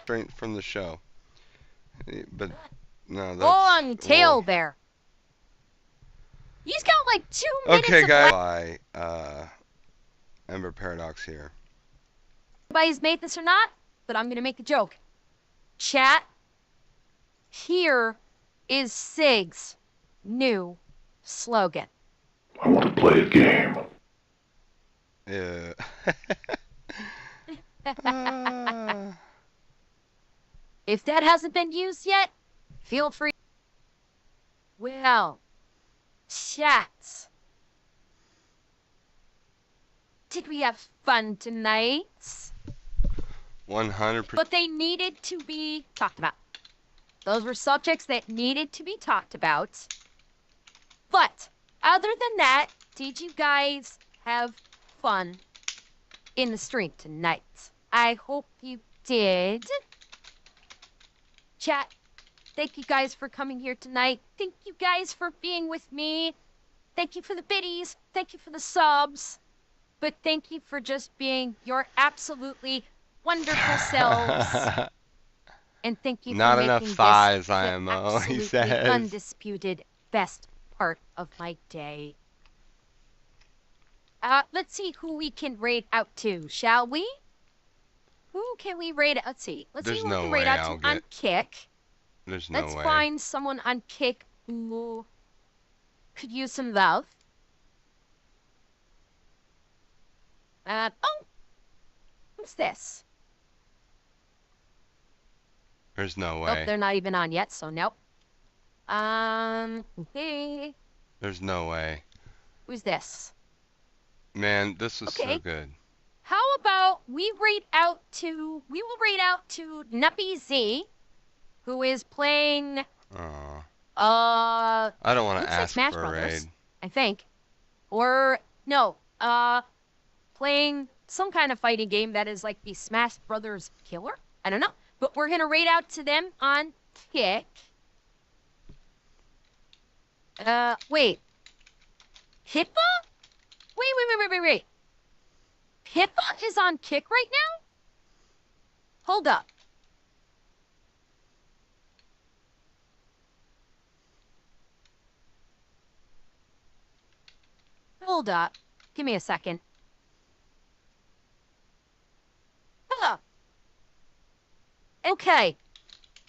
Straight from the show. But no, that's Long tail bear. He's got like 2 minutes. Okay, of guys. By Ember Paradox here. Everybody's made this or not, but I'm gonna make a joke. Chat. Here is Sig's new slogan. I want to play a game. Yeah. If that hasn't been used yet, feel free. Well, chat. Did we have fun tonight? 100%. But they needed to be talked about. Those were subjects that needed to be talked about. But other than that, did you guys have fun in the stream tonight? I hope you did. Chat, thank you guys for coming here tonight. Thank you guys for being with me. Thank you for the biddies. Thank you for the subs. But thank you for just being your absolutely wonderful selves. And thank you for Not making enough this thighs, the IMO, he absolutely says. undisputed best part of my day. Let's see who we can rate out to, shall we? Who can we rate? Let's see. Let's There's see who no we can way rate out I'll to on get- Kick. There's no Let's way. find someone on Kick who could use some love. Oh, what's this? There's no Oh, way. they're not even on yet, so nope. Okay. There's no way. Who's this? Man, this was Okay. so good. How about we will rate out to Nuppy Z, who is playing Aw. I don't want to looks like ask Smash for a Brothers, raid. I think. Or no, playing some kind of fighting game that is like the Smash Brothers killer. I don't know. But we're gonna rate out to them on Kick. Wait. Pippa? Wait. Pippa is on Kick right now? Hold up. Hold up. Give me a second. Huh. Okay.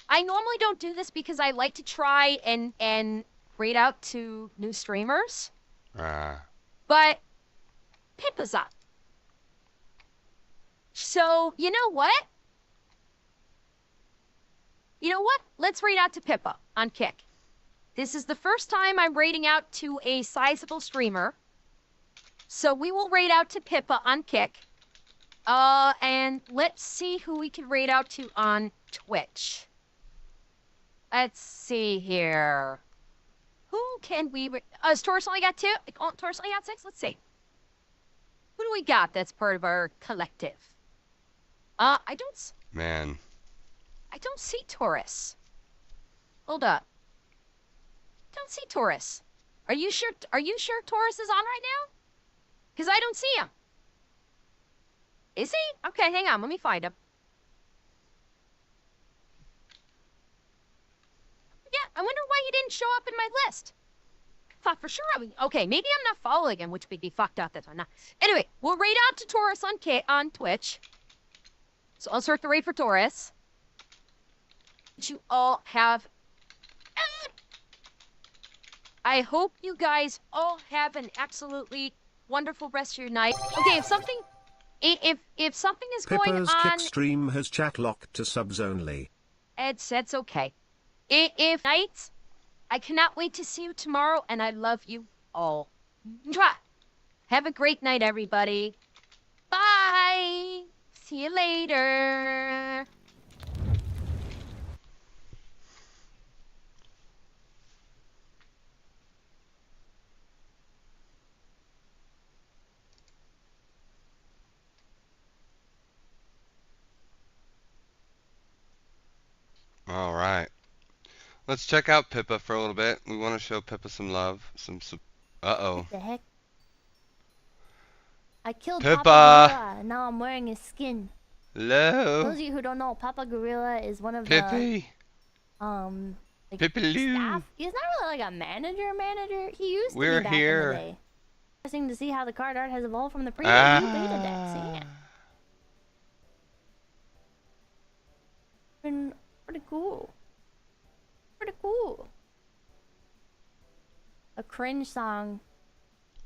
I normally don't do this because I like to try and rate out to new streamers. But Pippa's up. So, you know what? Let's rate out to Pippa on Kick. This is the first time I'm rating out to a sizable streamer. So we will rate out to Pippa on Kick. And let's see who we can rate out to on Twitch. Let's see here. Who can we... Taurus only got 2? Taurus only got 6? Let's see. Who do we got that's part of our collective? I don't... Man. I don't see Taurus. Hold up. Don't see Taurus. Are you sure Taurus is on right now? Because I don't see him. Is he? Okay, hang on. Let me find him. Yeah, I wonder why he didn't show up in my list. Thought for sure I would. Okay, maybe I'm not following him, which would be fucked up. That's why I'm not. Anyway, we'll raid out to Taurus on Twitch. So I'll start the raid for Taurus. You all have. I hope you guys all have an absolutely wonderful rest of your night. Okay, if something is going Pippa's on, kick stream has chat locked to subs only. Ed's okay. If nights, I cannot wait to see you tomorrow, and I love you all. Mwah. Have a great night, everybody. Bye. See you later. All right. Let's check out Pippa for a little bit. We want to show Pippa some love. Uh-oh. What the heck? I killed Pippa. Papa Gorilla, and now I'm wearing his skin. Hello. Those of you who don't know, Papa Gorilla is one of Pippi. the like Pippi-loo. staff. He's not really like a manager. He used to We're be back here. in the day. Interesting to see how the card art has evolved from the previous beta decks. Yeah. Been pretty cool. Pretty cool. A cringe song.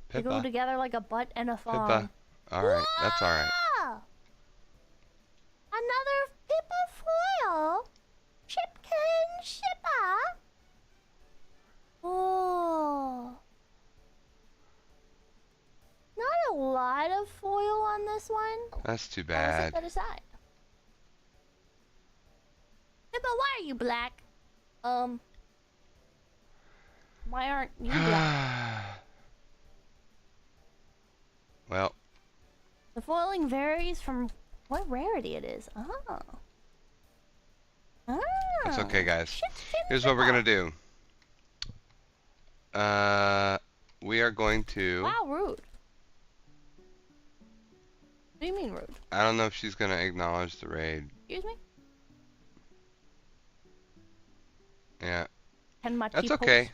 They go Pippa. together like a butt and a thong. Pippa. All right. That's all right. Wow! Another Pippa foil. Chipkin Shippa. Oh. Not a lot of foil on this one. That's too I'll bad. set that aside. Pippa, why are you black? Why aren't you black? Well. The foiling varies from what rarity it is. Oh. It's okay, guys. Here's what we're gonna do. We are going to. Wow, rude. What do you mean rude? I don't know if she's gonna acknowledge the raid. Excuse me? Yeah. That's okay.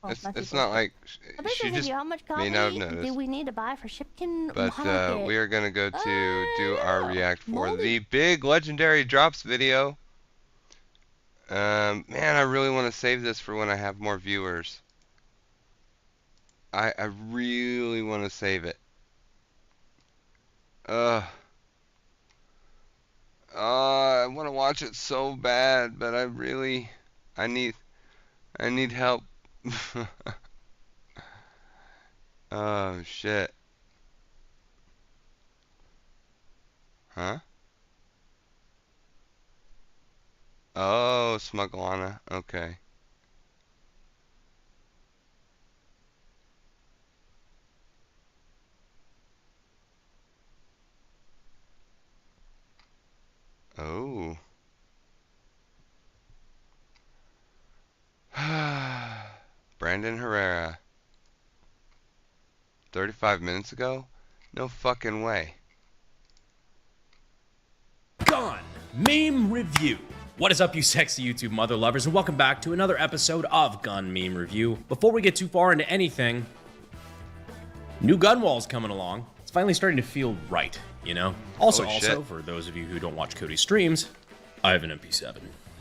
Oh, it's not like she just how much may not have coffee noticed. do we need to buy for Shipkin But Market? we are gonna go to do our react for the big legendary drops video. Man, I really want to save this for when I have more viewers. I really want to save it. I want to watch it so bad, but I need help. Oh shit. Huh? Oh, Smuglana. Okay. Oh. Brandon Herrera. 35 minutes ago? No fucking way. Gun Meme Review. What is up, you sexy YouTube mother lovers, and welcome back to another episode of Gun Meme Review. Before we get too far into anything, new Gunwall's coming along. It's finally starting to feel right, you know? Also, for those of you who don't watch Cody's streams, I have an MP7.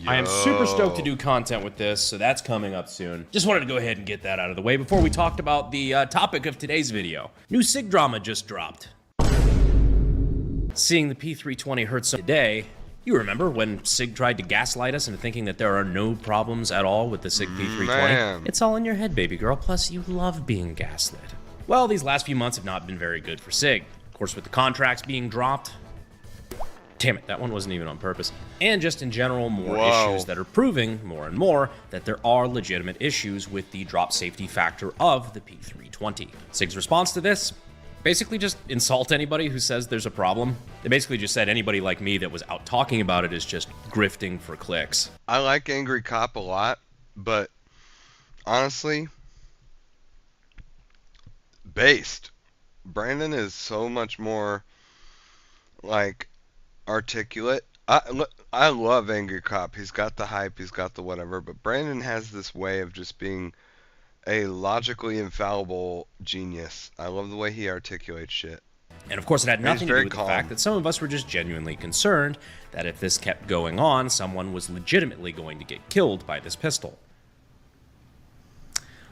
I am super stoked to do content with this, so that's coming up soon. Just wanted to go ahead and get that out of the way before we talked about the topic of today's video. New SIG drama just dropped. Seeing the P320 hurt some today, you remember when SIG tried to gaslight us into thinking that there are no problems at all with the SIG P320? Man. It's all in your head, baby girl, plus you love being gaslit. Well, these last few months have not been very good for SIG. Of course, with the contracts being dropped, damn it, that one wasn't even on purpose. And just in general, more issues that are proving more and more that there are legitimate issues with the drop safety factor of the P320. SIG's response to this? Basically just insult anybody who says there's a problem. They basically just said anybody like me that was out talking about it is just grifting for clicks. I like Angry Cop a lot, but honestly, based. Brandon is so much more like articulate. I love Angry Cop. He's got the hype, he's got the whatever, but Brandon has this way of just being a logically infallible genius. I love the way he articulates shit. And of course, it had nothing to do with calm. the fact that some of us were just genuinely concerned that if this kept going on, someone was legitimately going to get killed by this pistol.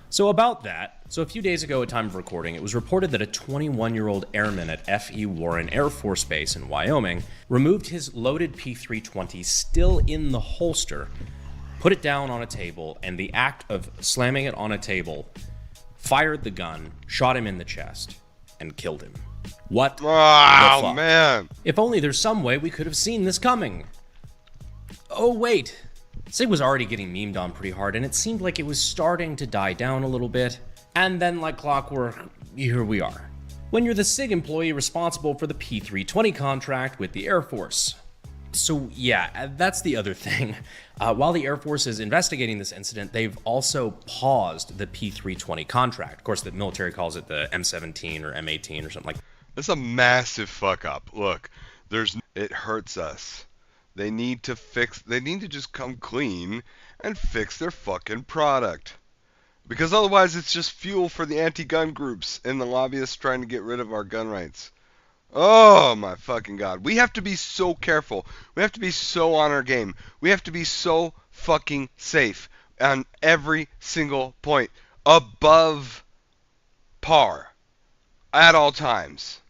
So about that, a few days ago at time of recording, it was reported that a 21-year-old airman at F.E. Warren Air Force Base in Wyoming removed his loaded P-320 still in the holster, put it down on a table, and the act of slamming it on a table, fired the gun, shot him in the chest, and killed him. What the fuck? Man. If only there's some way we could have seen this coming. Oh, wait. Sig was already getting memed on pretty hard, and it seemed like it was starting to die down a little bit. And then, like clockwork, here we are. When you're the SIG employee responsible for the P-320 contract with the Air Force. So yeah, that's the other thing. While the Air Force is investigating this incident, they've also paused the P-320 contract. Of course, the military calls it the M17 or M18 or something like that. That's a massive fuck up. Look, it hurts us. They need to just come clean and fix their fucking product. Because otherwise it's just fuel for the anti-gun groups and the lobbyists trying to get rid of our gun rights. Oh my fucking god. We have to be so careful. We have to be so on our game. We have to be so fucking safe on every single point. Above par. At all times.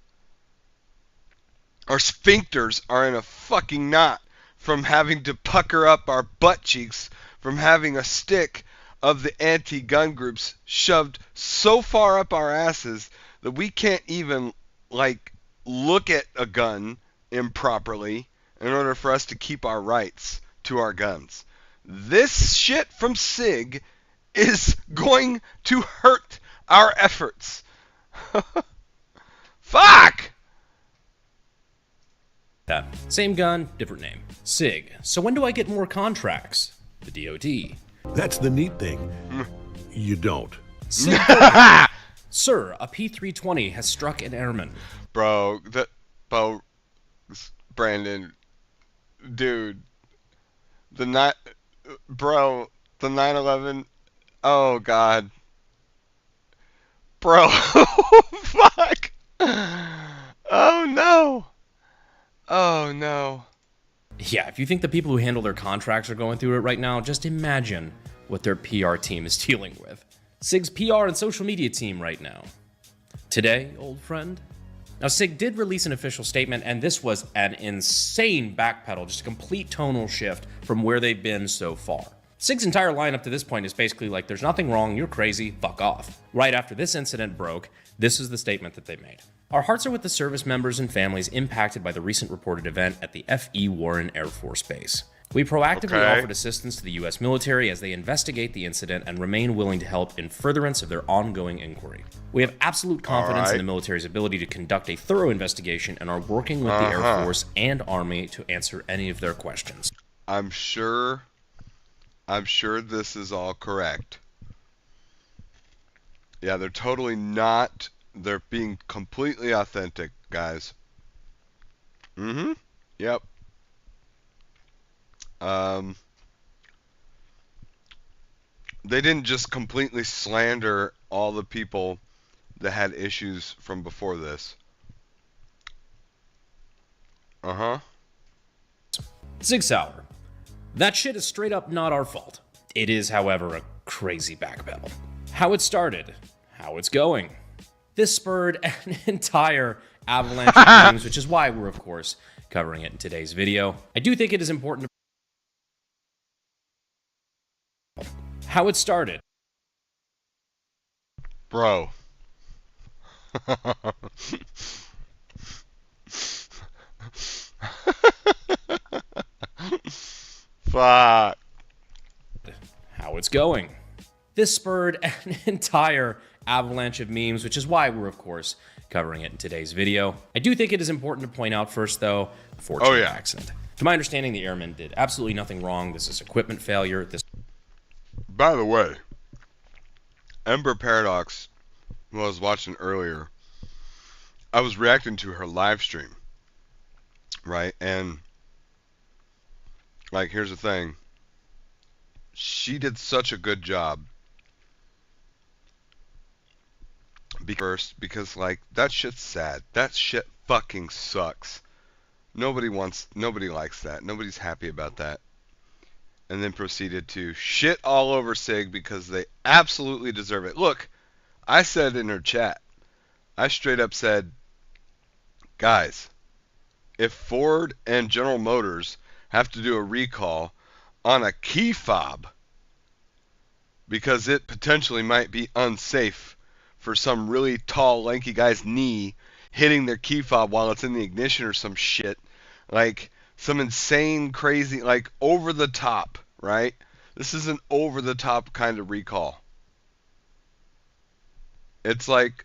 Our sphincters are in a fucking knot from having to pucker up our butt cheeks from having a stick of the anti-gun groups shoved so far up our asses that we can't even, like, look at a gun improperly in order for us to keep our rights to our guns. This shit from SIG is going to hurt our efforts. Fuck! That same gun, different name. SIG. So when do I get more contracts? The DoD. That's the neat thing. You don't. SIG. Sir, a P-320 has struck an airman. Brandon, dude, the 9/11. Oh God, bro, fuck. Oh no. Oh no. Yeah, if you think the people who handle their contracts are going through it right now, just imagine what their PR team is dealing with. SIG's PR and social media team right now. Today, old friend. Now, SIG did release an official statement, and this was an insane backpedal, just a complete tonal shift from where they've been so far. SIG's entire lineup to this point is basically like, there's nothing wrong, you're crazy, fuck off. Right after this incident broke, this is the statement that they made. Our hearts are with the service members and families impacted by the recent reported event at the F.E. Warren Air Force Base. We proactively offered assistance to the U.S. military as they investigate the incident and remain willing to help in furtherance of their ongoing inquiry. We have absolute confidence in the military's ability to conduct a thorough investigation and are working with the Air Force and Army to answer any of their questions. I'm sure this is all correct. Yeah, they're totally not. They're being completely authentic, guys. Yep. They didn't just completely slander all the people that had issues from before this. Sig Sauer. That shit is straight up not our fault. It is, however, a crazy backpedal. How it started, how it's going. This spurred an entire avalanche of memes, which is why we're, of course, covering it in today's video. I do think it is important to... How it started. Bro. Fuck. How it's going. This spurred an entire avalanche of memes, which is why we're, of course, covering it in today's video. I do think it is important to point out first, though, a fortunate accident. To my understanding, the airman did absolutely nothing wrong. This is equipment failure. By the way, Ember Paradox Well, I was watching earlier. I was reacting to her live stream, right? And like, here's the thing. She did such a good job. Because like that shit's sad. That shit fucking sucks. Nobody likes that. Nobody's happy about that. And then proceeded to shit all over Sig because they absolutely deserve it. Look, I said in her chat, I straight up said, guys, if Ford and General Motors have to do a recall on a key fob because it potentially might be unsafe for some really tall, lanky guy's knee hitting their key fob while it's in the ignition or some shit, like some insane, crazy, like over the top, right? This is an over the top kind of recall. It's like,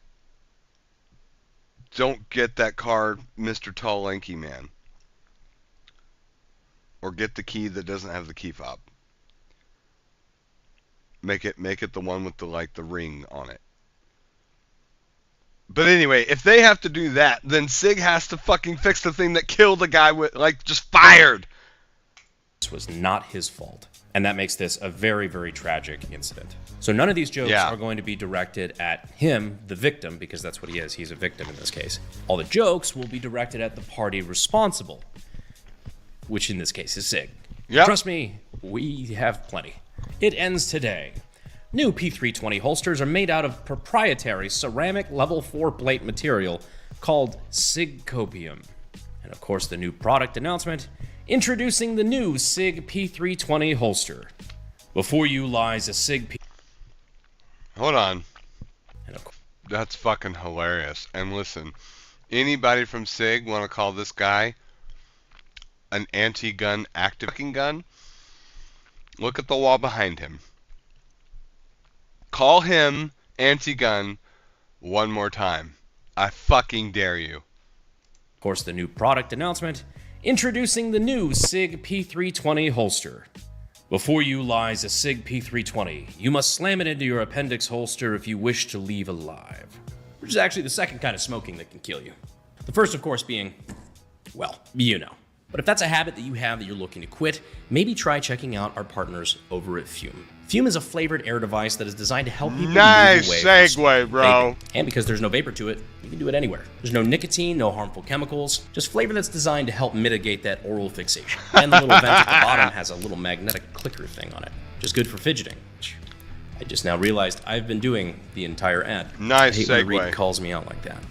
don't get that car, Mr. Tall Lanky Man. Or get the key that doesn't have the key fob. Make it the one with the ring on it. But anyway, if they have to do that, then Sig has to fucking fix the thing that killed the guy with, like, just fired. This was not his fault. And that makes this a very, very tragic incident. So none of these jokes are going to be directed at him, the victim, because that's what he is. He's a victim in this case. All the jokes will be directed at the party responsible, which in this case is Sig. Yep. Trust me, we have plenty. It ends today. New P320 holsters are made out of proprietary ceramic level 4 plate material called Sig Copium. And of course, the new product announcement, introducing the new Sig P320 holster. Before you lies a Sig P... Hold on. That's fucking hilarious. And listen, anybody from Sig want to call this guy an anti-gun active gun? Look at the wall behind him. Call him anti-gun one more time. I fucking dare you. Of course, the new product announcement, introducing the new Sig P320 holster. Before you lies a Sig P320. You must slam it into your appendix holster if you wish to leave alive. Which is actually the second kind of smoking that can kill you. The first, of course, being, well, you know. But if that's a habit that you have that you're looking to quit, maybe try checking out our partners over at Fume. Fume is a flavored air device that is designed to help people move away Nice segue, bro. vaping. And because there's no vapor to it, you can do it anywhere. There's no nicotine, no harmful chemicals, just flavor that's designed to help mitigate that oral fixation. And the little vent at the bottom has a little magnetic clicker thing on it, which is good for fidgeting. I just now realized I've been doing the entire ad. Nice I hate when segue. Reed calls me out like that.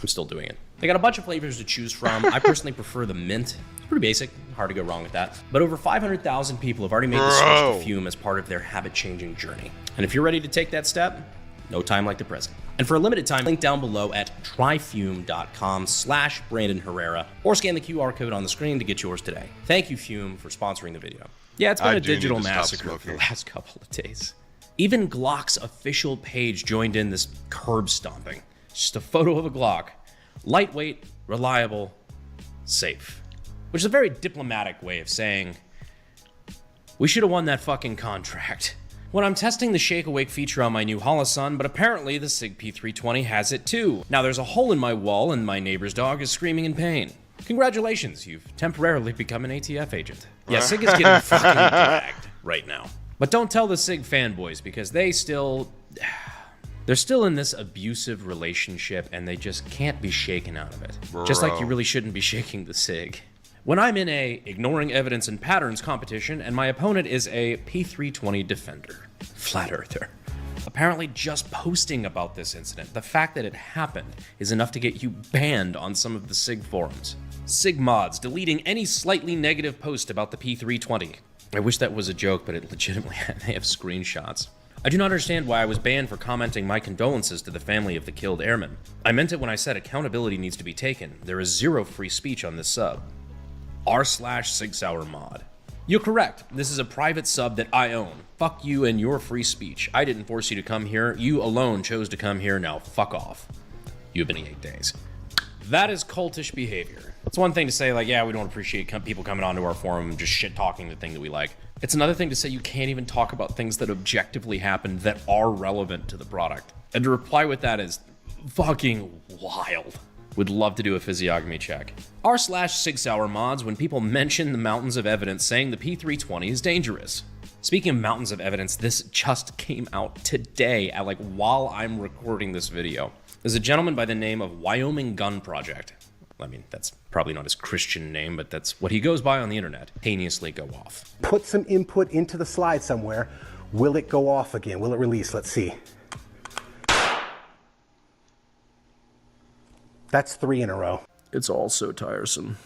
I'm still doing it. They got a bunch of flavors to choose from. I personally prefer the mint. It's pretty basic, hard to go wrong with that. But over 500,000 people have already made the switch to Fume as part of their habit-changing journey. And if you're ready to take that step, no time like the present. And for a limited time, link down below at tryfume.com/Brandon Herrera, or scan the QR code on the screen to get yours today. Thank you, Fume, for sponsoring the video. Yeah, it's been a digital massacre for the last couple of days. Even Glock's official page joined in this curb stomping. Just a photo of a Glock. Lightweight, reliable, safe. Which is a very diplomatic way of saying, we should have won that fucking contract. When I'm testing the Shake Awake feature on my new Holosun, but apparently the Sig P320 has it too. Now there's a hole in my wall and my neighbor's dog is screaming in pain. Congratulations, you've temporarily become an ATF agent. Yeah, Sig is getting fucking dragged right now. But don't tell the Sig fanboys because they're still in this abusive relationship and they just can't be shaken out of it. Bro. Just like you really shouldn't be shaking the Sig. When I'm in a ignoring evidence and patterns competition and my opponent is a P320 defender, flat earther, apparently just posting about this incident, the fact that it happened, is enough to get you banned on some of the Sig forums. Sig mods deleting any slightly negative post about the P320. I wish that was a joke, but it legitimately, they have screenshots. I do not understand why I was banned for commenting my condolences to the family of the killed airman. I meant it when I said accountability needs to be taken. There is zero free speech on this sub. r/SigSauer mod. You're correct. This is a private sub that I own. Fuck you and your free speech. I didn't force you to come here. You alone chose to come here. Now fuck off. You've been 8 days. That is cultish behavior. It's one thing to say like, yeah, we don't appreciate people coming onto our forum and just shit talking the thing that we like. It's another thing to say you can't even talk about things that objectively happened that are relevant to the product. And to reply with that is fucking wild. Would love to do a physiognomy check. r/Sig Sauer mods when people mention the mountains of evidence saying the P320 is dangerous. Speaking of mountains of evidence, this just came out today at while I'm recording this video. There's a gentleman by the name of Wyoming Gun Project. I mean, that's probably not his Christian name, but that's what he goes by on the internet. Heinously go off. Put some input into the slide somewhere. Will it go off again? Will it release? Let's see. That's 3 in a row. It's all so tiresome.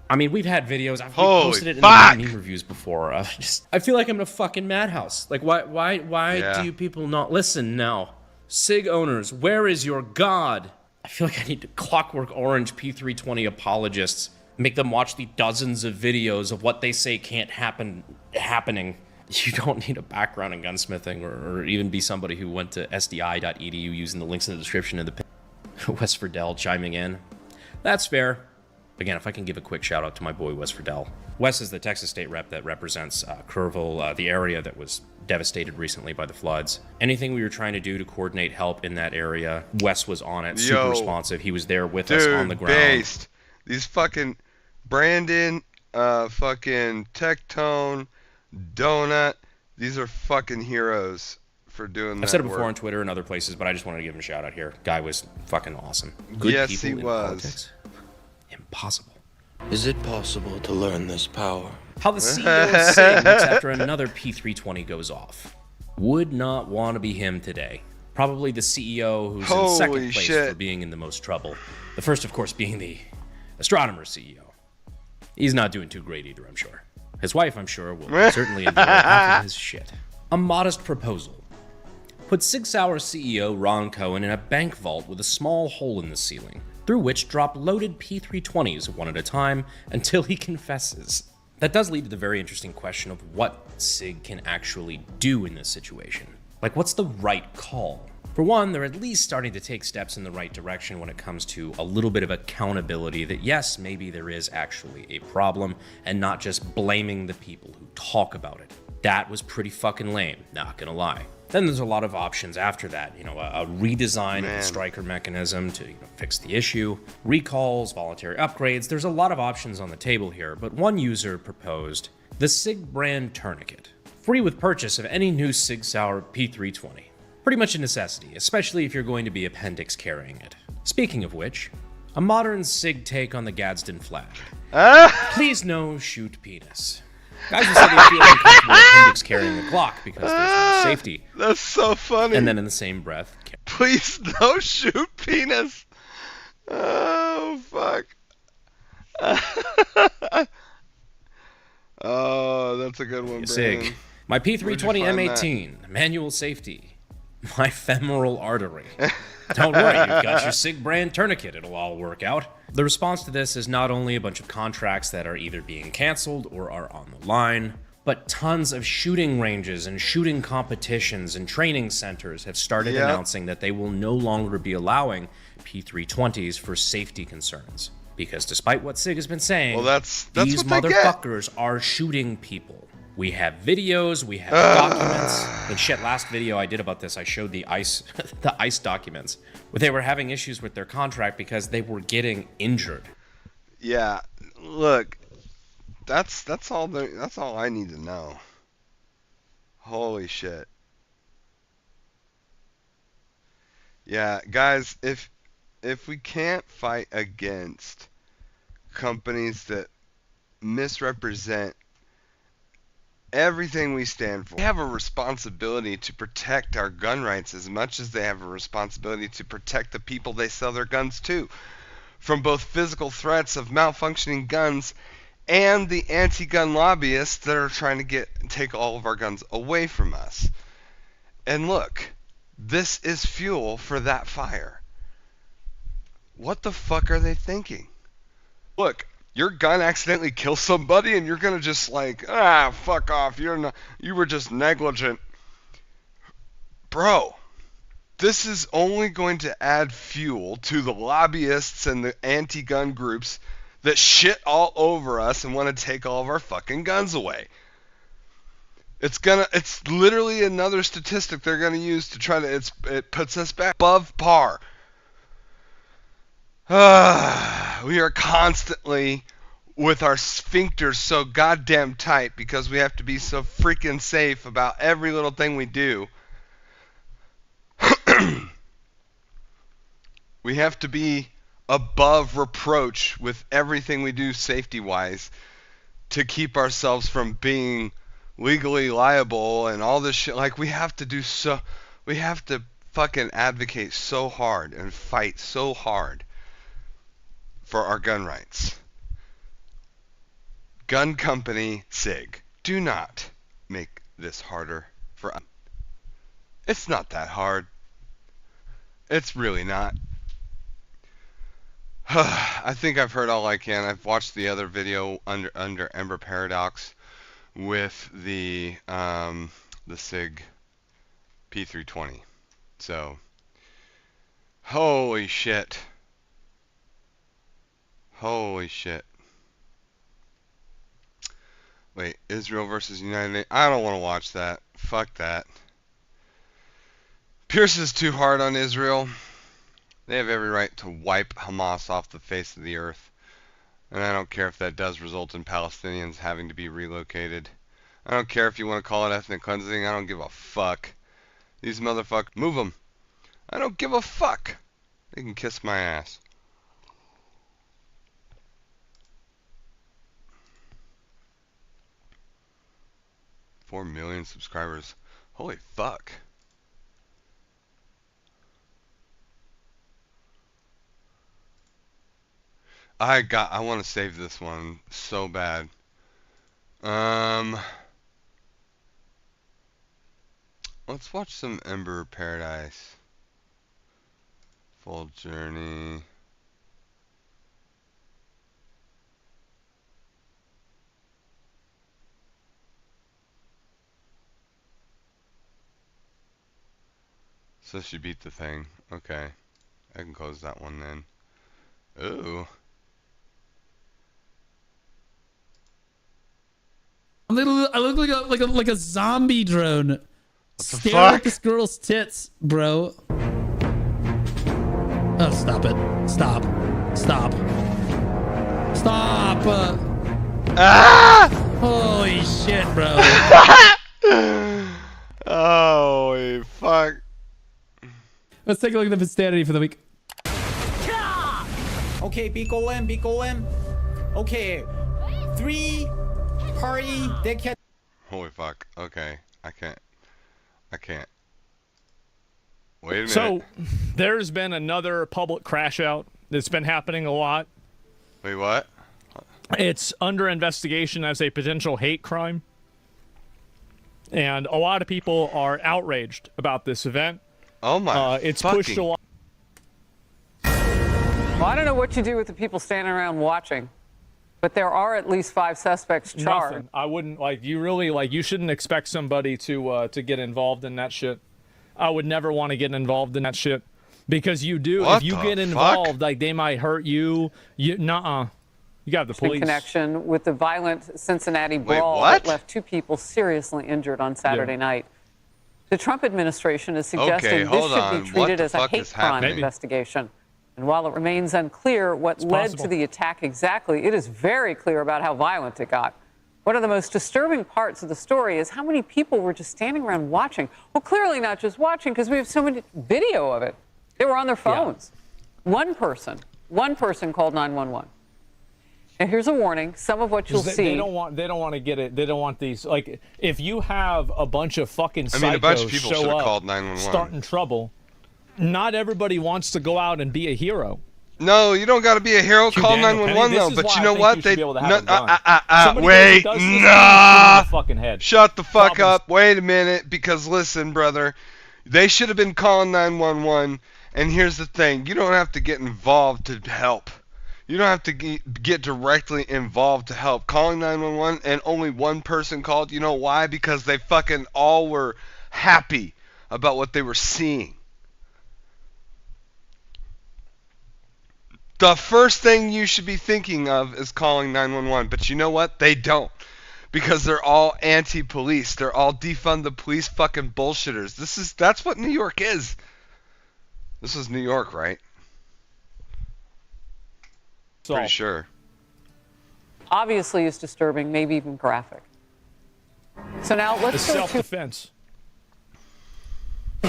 I mean, we've had videos. I've Holy posted it in fuck! the meme reviews before. I feel like I'm in a fucking madhouse. Why do people not listen now? SIG owners, where is your God? I feel like I need to Clockwork Orange P320 apologists, make them watch the dozens of videos of what they say can't happening. You don't need a background in gunsmithing or even be somebody who went to sdi.edu using the links in the description of the pin. Wes Friedel chiming in. That's fair. Again, if I can give a quick shout out to my boy Wes Friedel. Wes is the Texas state rep that represents Kerrville, the area that was devastated recently by the floods. Anything we were trying to do to coordinate help in that area, Wes was on it, super responsive. He was there with us on the ground. Based. These fucking Brandon, fucking Tectone, Donut, these are fucking heroes for doing that. I've said it before work. on Twitter and other places, but I just wanted to give him a shout out here. Guy was fucking awesome. Good yes, people he in was. Politics? Impossible. Is it possible to learn this power? How the CEO of SIG looks after another P320 goes off. Would not want to be him today. Probably the CEO who's in second place for being in the most trouble. The first, of course, being the astronomer CEO. He's not doing too great either, I'm sure. His wife, I'm sure, will certainly enjoy half of his shit. A modest proposal. Put Sig Sauer CEO Ron Cohen in a bank vault with a small hole in the ceiling, through which drop loaded P320s one at a time until he confesses. That does lead to the very interesting question of what SIG can actually do in this situation. Like, what's the right call? For one, they're at least starting to take steps in the right direction when it comes to a little bit of accountability that, yes, maybe there is actually a problem, and not just blaming the people who talk about it. That was pretty fucking lame, not gonna lie. Then there's a lot of options after that, a redesign of the striker mechanism to fix the issue, recalls, voluntary upgrades. There's a lot of options on the table here, but one user proposed the SIG brand tourniquet, free with purchase of any new Sig Sauer P320. Pretty much a necessity, especially if you're going to be appendix carrying it. Speaking of which, a modern SIG take on the Gadsden flag. Please no shoot penis. Guys will say they feel uncomfortable appendix carrying the Glock because there's no safety. That's so funny. And then in the same breath, please no shoot penis. Oh fuck. Oh, that's a good one, SIG. My P320 M18, manual safety. My femoral artery. Don't worry, you've got your SIG brand tourniquet, it'll all work out. The response to this is not only a bunch of contracts that are either being canceled or are on the line, but tons of shooting ranges and shooting competitions and training centers have started announcing that they will no longer be allowing P320s for safety concerns. Because despite what SIG has been saying, that's these motherfuckers are shooting people. We have videos, we have documents. And shit, last video I did about this, I showed the ICE documents, where they were having issues with their contract because they were getting injured. Yeah, look, that's all I need to know. Holy shit. Yeah, guys, if we can't fight against companies that misrepresent everything we stand for, we have a responsibility to protect our gun rights as much as they have a responsibility to protect the people they sell their guns to, from both physical threats of malfunctioning guns and the anti-gun lobbyists that are trying to take all of our guns away from us. And look, this is fuel for that fire. What the fuck are they thinking? Look, your gun accidentally kills somebody and you're gonna just fuck off, you were just negligent. Bro, this is only going to add fuel to the lobbyists and the anti-gun groups that shit all over us and want to take all of our fucking guns away. It's literally another statistic they're gonna use to try to. It puts us back above par. We are constantly with our sphincters so goddamn tight because we have to be so freaking safe about every little thing we do. We have to be above reproach with everything we do safety-wise to keep ourselves from being legally liable and all this shit. Like, we have to fucking advocate so hard and fight so hard for our gun rights. Gun company SIG, do not make this harder for us. It's not that hard. It's really not. I think I've heard all I can. I've watched the other video under Ember Paradox with the SIG P320. So, holy shit. Holy shit. Wait, Israel versus United Nations. I don't want to watch that. Fuck that. Pierce is too hard on Israel. They have every right to wipe Hamas off the face of the earth. And I don't care if that does result in Palestinians having to be relocated. I don't care if you want to call it ethnic cleansing. I don't give a fuck. These motherfuckers, move them. I don't give a fuck. They can kiss my ass. $4 million subscribers. Holy fuck. I want to save this one so bad. Let's watch some Ember Paradise. Full journey. So she beat the thing. Okay. I can close that one then. Ooh. I look like a zombie drone. What the Stare fuck? at this girl's tits, bro. Oh, stop it. Stop. Stop. Stop. Ah! Holy shit, bro. Holy fuck. Let's take a look at the vicinity for the week. Okay, be going. Okay, 3 party they can. Holy fuck. Okay. I can't. Wait a minute. So, there's been another public crash out that's been happening a lot. Wait, what? It's under investigation as a potential hate crime. And a lot of people are outraged about this event. Oh my It's fucking... pushed a lot. Well, I don't know what you do with the people standing around watching, but there are at least 5 suspects charged. Nothing. I wouldn't, you shouldn't expect somebody to get involved in that shit. I would never want to get involved in that shit. Because you do, What if you the get involved, they might hurt you. Nuh-uh. You got the In police. connection with the violent Cincinnati brawl what? that left 2 people seriously injured on Saturday night. The Trump administration is suggesting Okay, this hold should on. be What treated the as a fuck hate is crime happening? investigation. And while it remains unclear what led possible. to the attack exactly, it is very clear about how violent it got. One of the most disturbing parts of the story is how many people were just standing around watching. Well, clearly not just watching, because we have so many video of it. They were on their phones. One person called 911. And here's a warning. Some of what you'll see. They don't want to get it. They don't want these. Like, if you have a bunch of fucking psychos a bunch of people should show have up, called 911. starting trouble, not everybody wants to go out and be a hero. No, you don't got to be a hero. Call Daniel 911 Penny, though. this is But why you I know think what? you should be able to have No, a gun. Somebody wait, that does this, nah. shoot in the fucking head. Shut the fuck Problems. up. Wait a minute, because listen, brother, they should have been calling 911. And here's the thing: you don't have to get involved to help. You don't have to get directly involved to help. Calling 911 and only one person called. You know why? Because they fucking all were happy about what they were seeing. The first thing you should be thinking of is calling 911, but you know what? They don't. because they're all anti-police. They're all defund the police fucking bullshitters. That's what New York is. This is New York, right? Pretty sure. Obviously is disturbing, maybe even graphic. So now let's go to self-defense.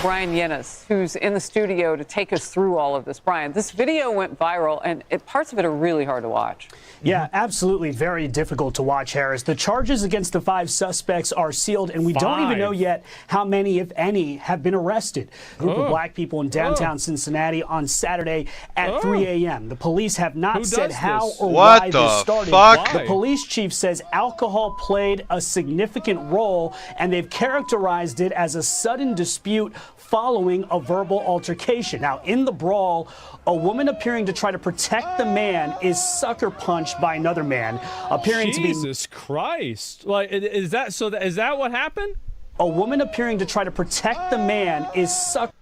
Brian Yennis, who's in the studio to take us through all of this. Brian, this video went viral, and parts of it are really hard to watch. Yeah, absolutely very difficult to watch, Harris. The charges against the 5 suspects are sealed, and we don't even know yet how many, if any, have been arrested. A group of black people in downtown Cincinnati on Saturday at 3 a.m. The police have not said how or why this started. The police chief says alcohol played a significant role, and they've characterized it as a sudden dispute following a verbal altercation. Now, in the brawl, a woman appearing to try to protect the man is sucker punched by another man, appearing to be... Jesus Christ. Like, is that what happened? A woman appearing to try to protect the man is sucker...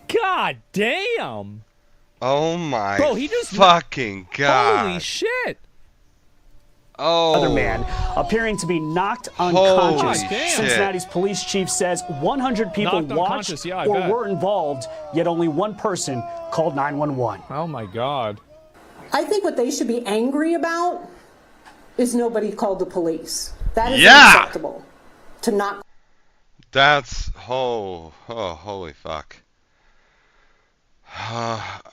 God damn. Oh my Bro, he just fucking God. Holy shit. Oh. Other man appearing to be knocked unconscious. Holy Cincinnati's police chief says 100 people watched or were involved, yet only one person called 911. Oh my God. I think what they should be angry about is nobody called the police. That is unacceptable. To not. That's holy fuck.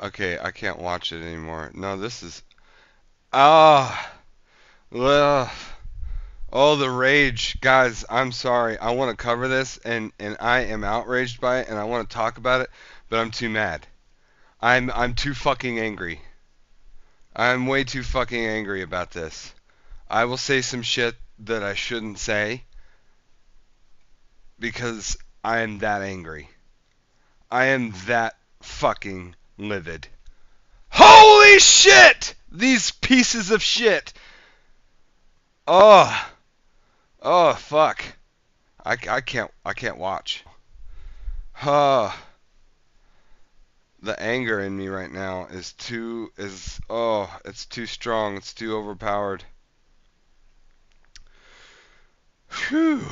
Okay, I can't watch it anymore. No, this is well, oh, the rage. Guys, I'm sorry. I want to cover this, and I am outraged by it, and I want to talk about it, but I'm too mad. I'm too fucking angry. I'm way too fucking angry about this. I will say some shit that I shouldn't say because I am that angry. I am that fucking livid. Holy shit! These pieces of shit! Oh fuck! I can't watch. The anger in me right now is it's too strong. It's too overpowered. Phew!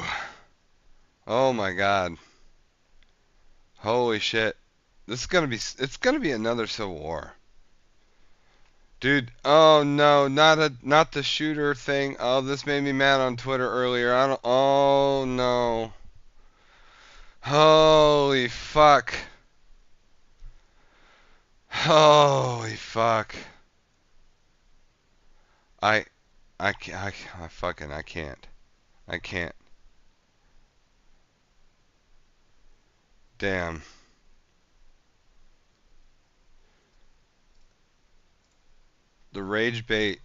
Oh my God! Holy shit! It's gonna be another Civil War. Dude, oh no, not the shooter thing. Oh, this made me mad on Twitter earlier. Oh no. Holy fuck. Holy fuck. I can't. Damn. The rage bait.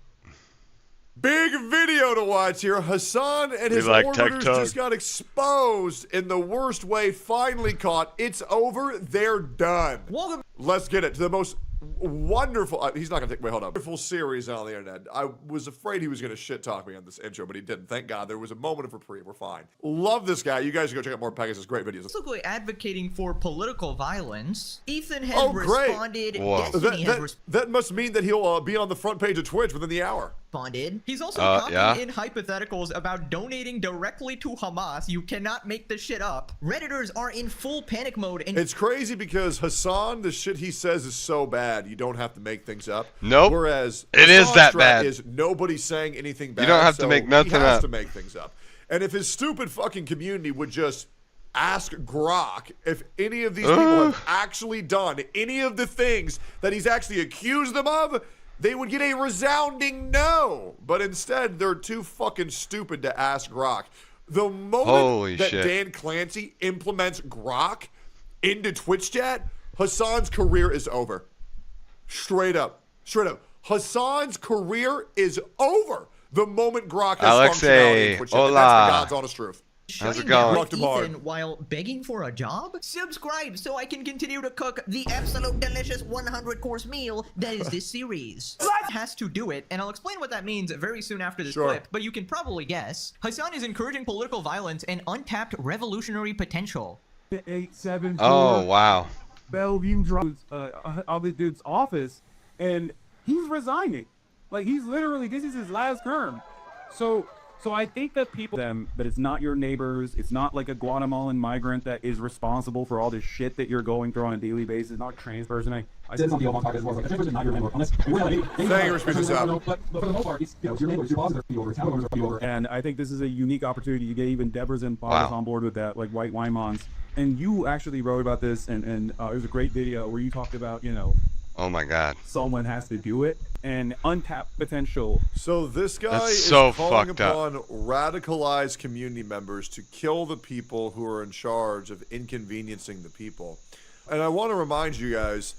Big video to watch here. Hassan and his orbiters just got exposed in the worst way, finally caught. It's over. They're done. Let's get it to the most wonderful. He's not going to take. Wait, hold on. Wonderful series on the internet. I was afraid he was going to shit talk me on this intro, but he didn't. Thank God. There was a moment of reprieve. We're fine. Love this guy. You guys should go check out more Pegasus. Great videos. Basically advocating for political violence. Ethan has responded. That must mean that he'll be on the front page of Twitch within the hour. He's also talking in hypotheticals about donating directly to Hamas. You cannot make this shit up. Redditors are in full panic mode. And it's crazy because Hassan, the shit he says is so bad, you don't have to make things up. Nope. Whereas it is that bad. Is nobody's saying anything bad. You don't have to make nothing up. He has to make things up. And if his stupid fucking community would just ask Grok if any of these people have actually done any of the things that he's actually accused them of, they would get a resounding no. But instead, they're too fucking stupid to ask Grok. The moment Dan Clancy implements Grok into Twitch chat, Hassan's career is over. Straight up. Hassan's career is over the moment Grok has functionality in Twitch chat. That's the God's honest truth. How's it going? Ethan while begging for a job? Subscribe so I can continue to cook the absolute delicious 100-course meal that is this series. Has to do it, and I'll explain what that means very soon after this clip, but you can probably guess. Hassan is encouraging political violence and untapped revolutionary potential. 874. Oh, wow. Bellevue drives other dude's office, and he's resigning. Like, he's literally, this is his last term. So I think that people, but it's not your neighbors. It's not like a Guatemalan migrant that is responsible for all this shit that you're going through on a daily basis. Not a trans person. I said something on my podcast as well. Like, a trans person is not your landlord. Unless we're not any. Thank you for speaking this out. But for the most part, it's your neighbors, your bosses are over, town owners are over. And I think this is a unique opportunity to get even Deborah's and Paula's on board with that, like White Wymons. And you actually wrote about this, and it was a great video where you talked about, oh my God, someone has to do it and untapped potential. So this guy is so calling fucked upon radicalized community members to kill the people who are in charge of inconveniencing the people. And I want to remind you guys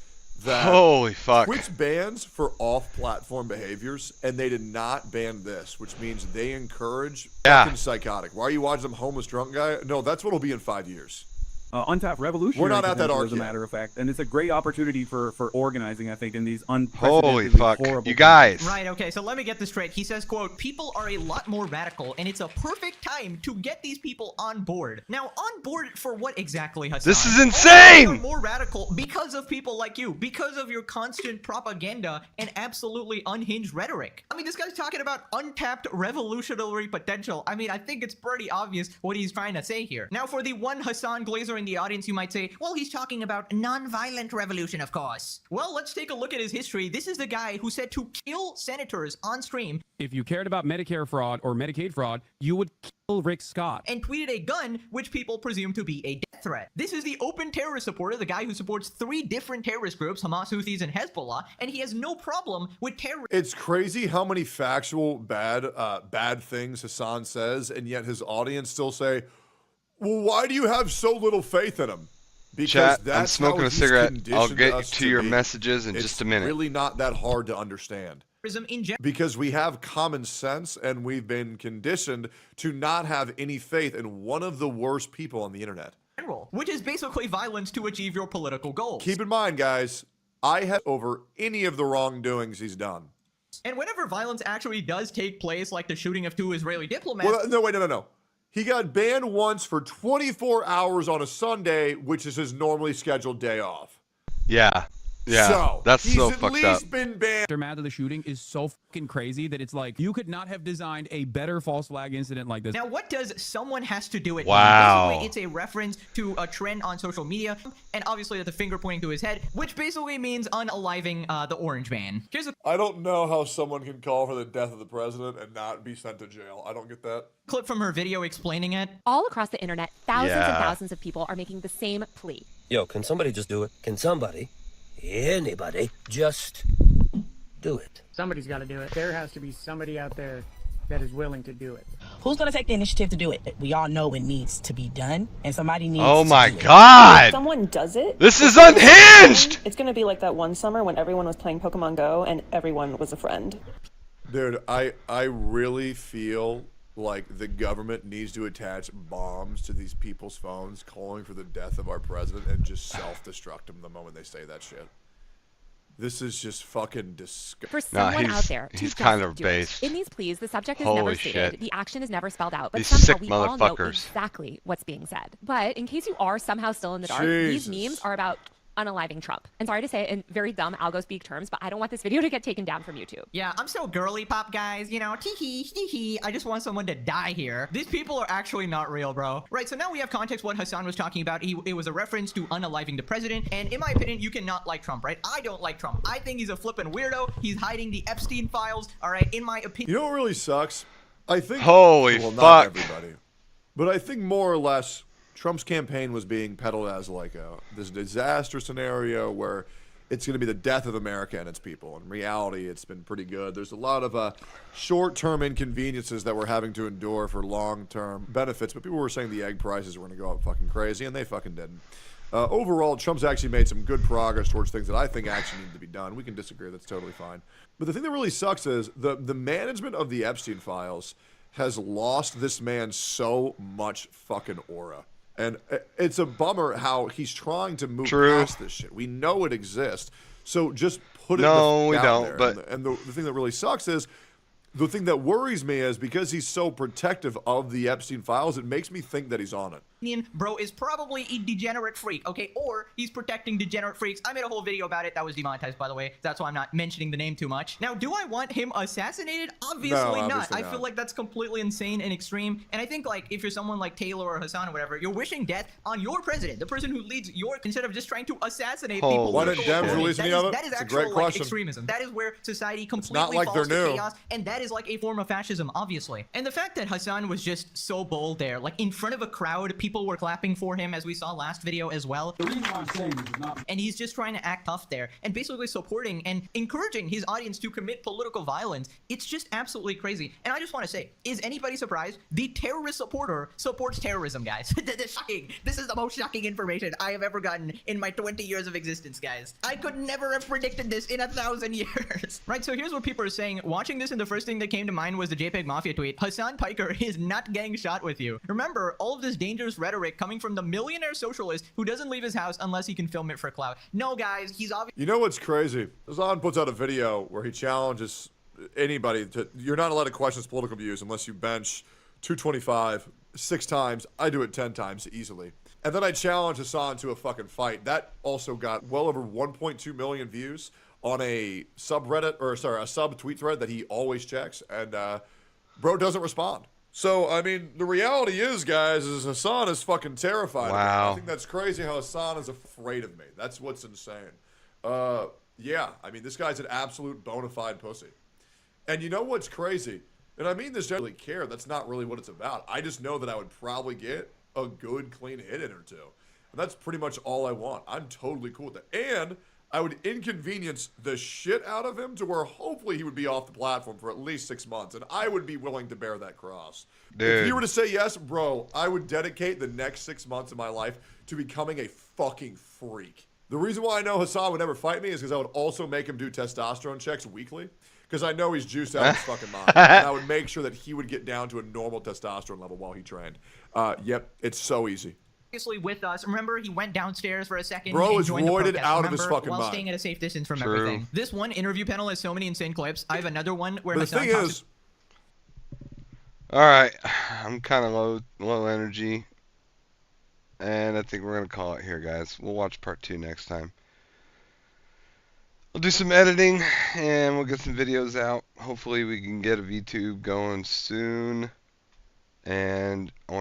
that holy fuck, Twitch bans for off-platform behaviors, and they did not ban this, which means they encourage fucking psychotic. Why are you watching some homeless drunk guy? No, that's what it'll be in 5 years. Untapped revolution. We're not at that arc as a yet. matter of fact, and it's a great opportunity for organizing. I think in these holy unprecedented, fuck, horrible you guys. Right. Okay. So let me get this straight. He says, "quote People are a lot more radical, and it's a perfect time to get these people on board." Now, on board for what exactly, Hassan? This is insane. They're more radical because of people like you, because of your constant propaganda and absolutely unhinged rhetoric. I mean, this guy's talking about untapped revolutionary potential. I mean, I think it's pretty obvious what he's trying to say here. Now, for the one Hassan Glazer in the audience, you might say, well, he's talking about non-violent revolution, of course. Well, let's take a look at his history. This is the guy who said to kill senators on stream. If you cared about Medicare fraud or Medicaid fraud, you would kill Rick Scott. And tweeted a gun, which people presume to be a death threat. This is the open terrorist supporter, the guy who supports 3 different terrorist groups, Hamas, Houthis, and Hezbollah, and he has no problem with terror. It's crazy how many factual bad things Hassan says, and yet his audience still say, well, why do you have so little faith in him? Because Chat, that's I'm smoking how a he's cigarette. I'll conditioned get us to your be. messages in just a minute. It's really not that hard to understand. Because we have common sense and we've been conditioned to not have any faith in one of the worst people on the internet. Which is basically violence to achieve your political goals. Keep in mind, guys, I have over any of the wrongdoings he's done. And whenever violence actually does take place, like the shooting of 2 Israeli diplomats... Well, no. He got banned once for 24 hours on a Sunday, which is his normally scheduled day off. Yeah. Yeah, so, that's he's so at fucked least up. been banned. Aftermath of the shooting is so fucking crazy that it's like you could not have designed a better false flag incident like this. Now, what does someone has to do it? Wow. Basically, it's a reference to a trend on social media, and obviously the finger pointing to his head, which basically means unaliving the orange man. I don't know how someone can call for the death of the president and not be sent to jail. I don't get that. Clip from her video explaining it. All across the internet, thousands and thousands of people are making the same plea. Yo, can somebody just do it? Can somebody, anybody, just do it? Somebody's got to do it. There has to be somebody out there that is willing to do it. Who's going to take the initiative to do it? We all know it needs to be done, and somebody needs oh to my do God! It. If someone does it, this is unhinged! It's going to be like that one summer when everyone was playing Pokemon Go and everyone was a friend. Dude, I really feel like the government needs to attach bombs to these people's phones calling for the death of our president and just self-destruct them the moment they say that shit. This is just fucking disgusting. For someone out there to he's kind of do based. it. In these pleas, the subject is Holy never stated. shit. The action is never spelled out. But These somehow sick we all know motherfuckers. exactly what's being said. But in case you are somehow still in the dark, Jesus. these memes are about unaliving Trump. And sorry to say it in very dumb algo speak terms, but I don't want this video to get taken down from YouTube. Yeah, I'm so girly pop, guys. You know, tee-hee, tee-hee. I just want someone to die here. These people are actually not real, bro. Right, so now we have context what Hassan was talking about. It was a reference to unaliving the president. And in my opinion, you cannot like Trump, right? I don't like Trump. I think he's a flippin' weirdo. He's hiding the Epstein files, all right? In my opinion. You know what really sucks? I think... Holy well, fuck. not everybody. But I think more or less... Trump's campaign was being peddled as like this disaster scenario where it's going to be the death of America and its people. In reality, it's been pretty good. There's a lot of short-term inconveniences that we're having to endure for long-term benefits. But people were saying the egg prices were going to go up fucking crazy, and they fucking didn't. Overall, Trump's actually made some good progress towards things that I think actually need to be done. We can disagree. That's totally fine. But the thing that really sucks is the management of the Epstein files has lost this man so much fucking aura. And it's a bummer how he's trying to move past this shit. We know it exists, so just put it No, we out don't. there. But and the thing that really sucks is The thing that worries me is because he's so protective of the Epstein files, it makes me think that he's on it. Bro is probably a degenerate freak, okay? Or he's protecting degenerate freaks. I made a whole video about it. That was demonetized, by the way. That's why I'm not mentioning the name too much. Now, do I want him assassinated? Obviously not. I feel like that's completely insane and extreme. And I think, like, if you're someone like Taylor or Hassan or whatever, you're wishing death on your president, the person who leads your, instead of just trying to assassinate people. Why didn't Dems release any of it? That is It's a actual, great like, question. extremism. That is where society completely not like falls they're to new. chaos, and that is like a form of fascism, obviously. And the fact that Hassan was just so bold there, like in front of a crowd, people were clapping for him, as we saw last video as well. The reason why I'm saying this is not... And he's just trying to act tough there, and basically supporting and encouraging his audience to commit political violence. It's just absolutely crazy. And I just want to say, is anybody surprised? The terrorist supporter supports terrorism, guys. This is shocking. This is the most shocking information I have ever gotten in my 20 years of existence, guys. I could never have predicted this in 1,000 years. Right, so here's what people are saying. Watching this, and the first thing that came to mind was the JPEG Mafia tweet. Hassan Piker is not getting shot with you. Remember, all of this dangerous rhetoric coming from the millionaire socialist who doesn't leave his house unless he can film it for clout. No, guys, he's obviously... You know what's crazy? Hassan puts out a video where he challenges anybody to... You're not allowed to question his political views unless you bench 225 6 times. I do it 10 times easily. And then I challenge Hassan to a fucking fight. That also got well over 1.2 million views on a subreddit, or sorry, a sub-tweet thread that he always checks, and bro doesn't respond. So, I mean, the reality is, guys, is Hassan is fucking terrified of me. I think that's crazy how Hassan is afraid of me. That's what's insane. Yeah, I mean, this guy's an absolute bona fide pussy. And you know what's crazy? And I mean this generally care. That's not really what it's about. I just know that I would probably get a good, clean hit in or two. And that's pretty much all I want. I'm totally cool with that. And I would inconvenience the shit out of him to where hopefully he would be off the platform for at least 6 months. And I would be willing to bear that cross. Dude. If he were to say yes, bro, I would dedicate the next 6 months of my life to becoming a fucking freak. The reason why I know Hassan would never fight me is because I would also make him do testosterone checks weekly. Because I know he's juiced out of his fucking mind. And I would make sure that he would get down to a normal testosterone level while he trained. Yep, it's so easy. With us. Remember, he went downstairs for a second. Bro and is joined the roided protest. out of his Remember, fucking while mind. staying at a safe distance from True. everything. This one interview panel has so many insane clips. I have another one where But the Hassan thing talks is, Alright, I'm kind of low energy. And I think we're going to call it here, guys. We'll watch part 2 next time. We'll do some editing, and we'll get some videos out. Hopefully we can get a VTube going soon. And I want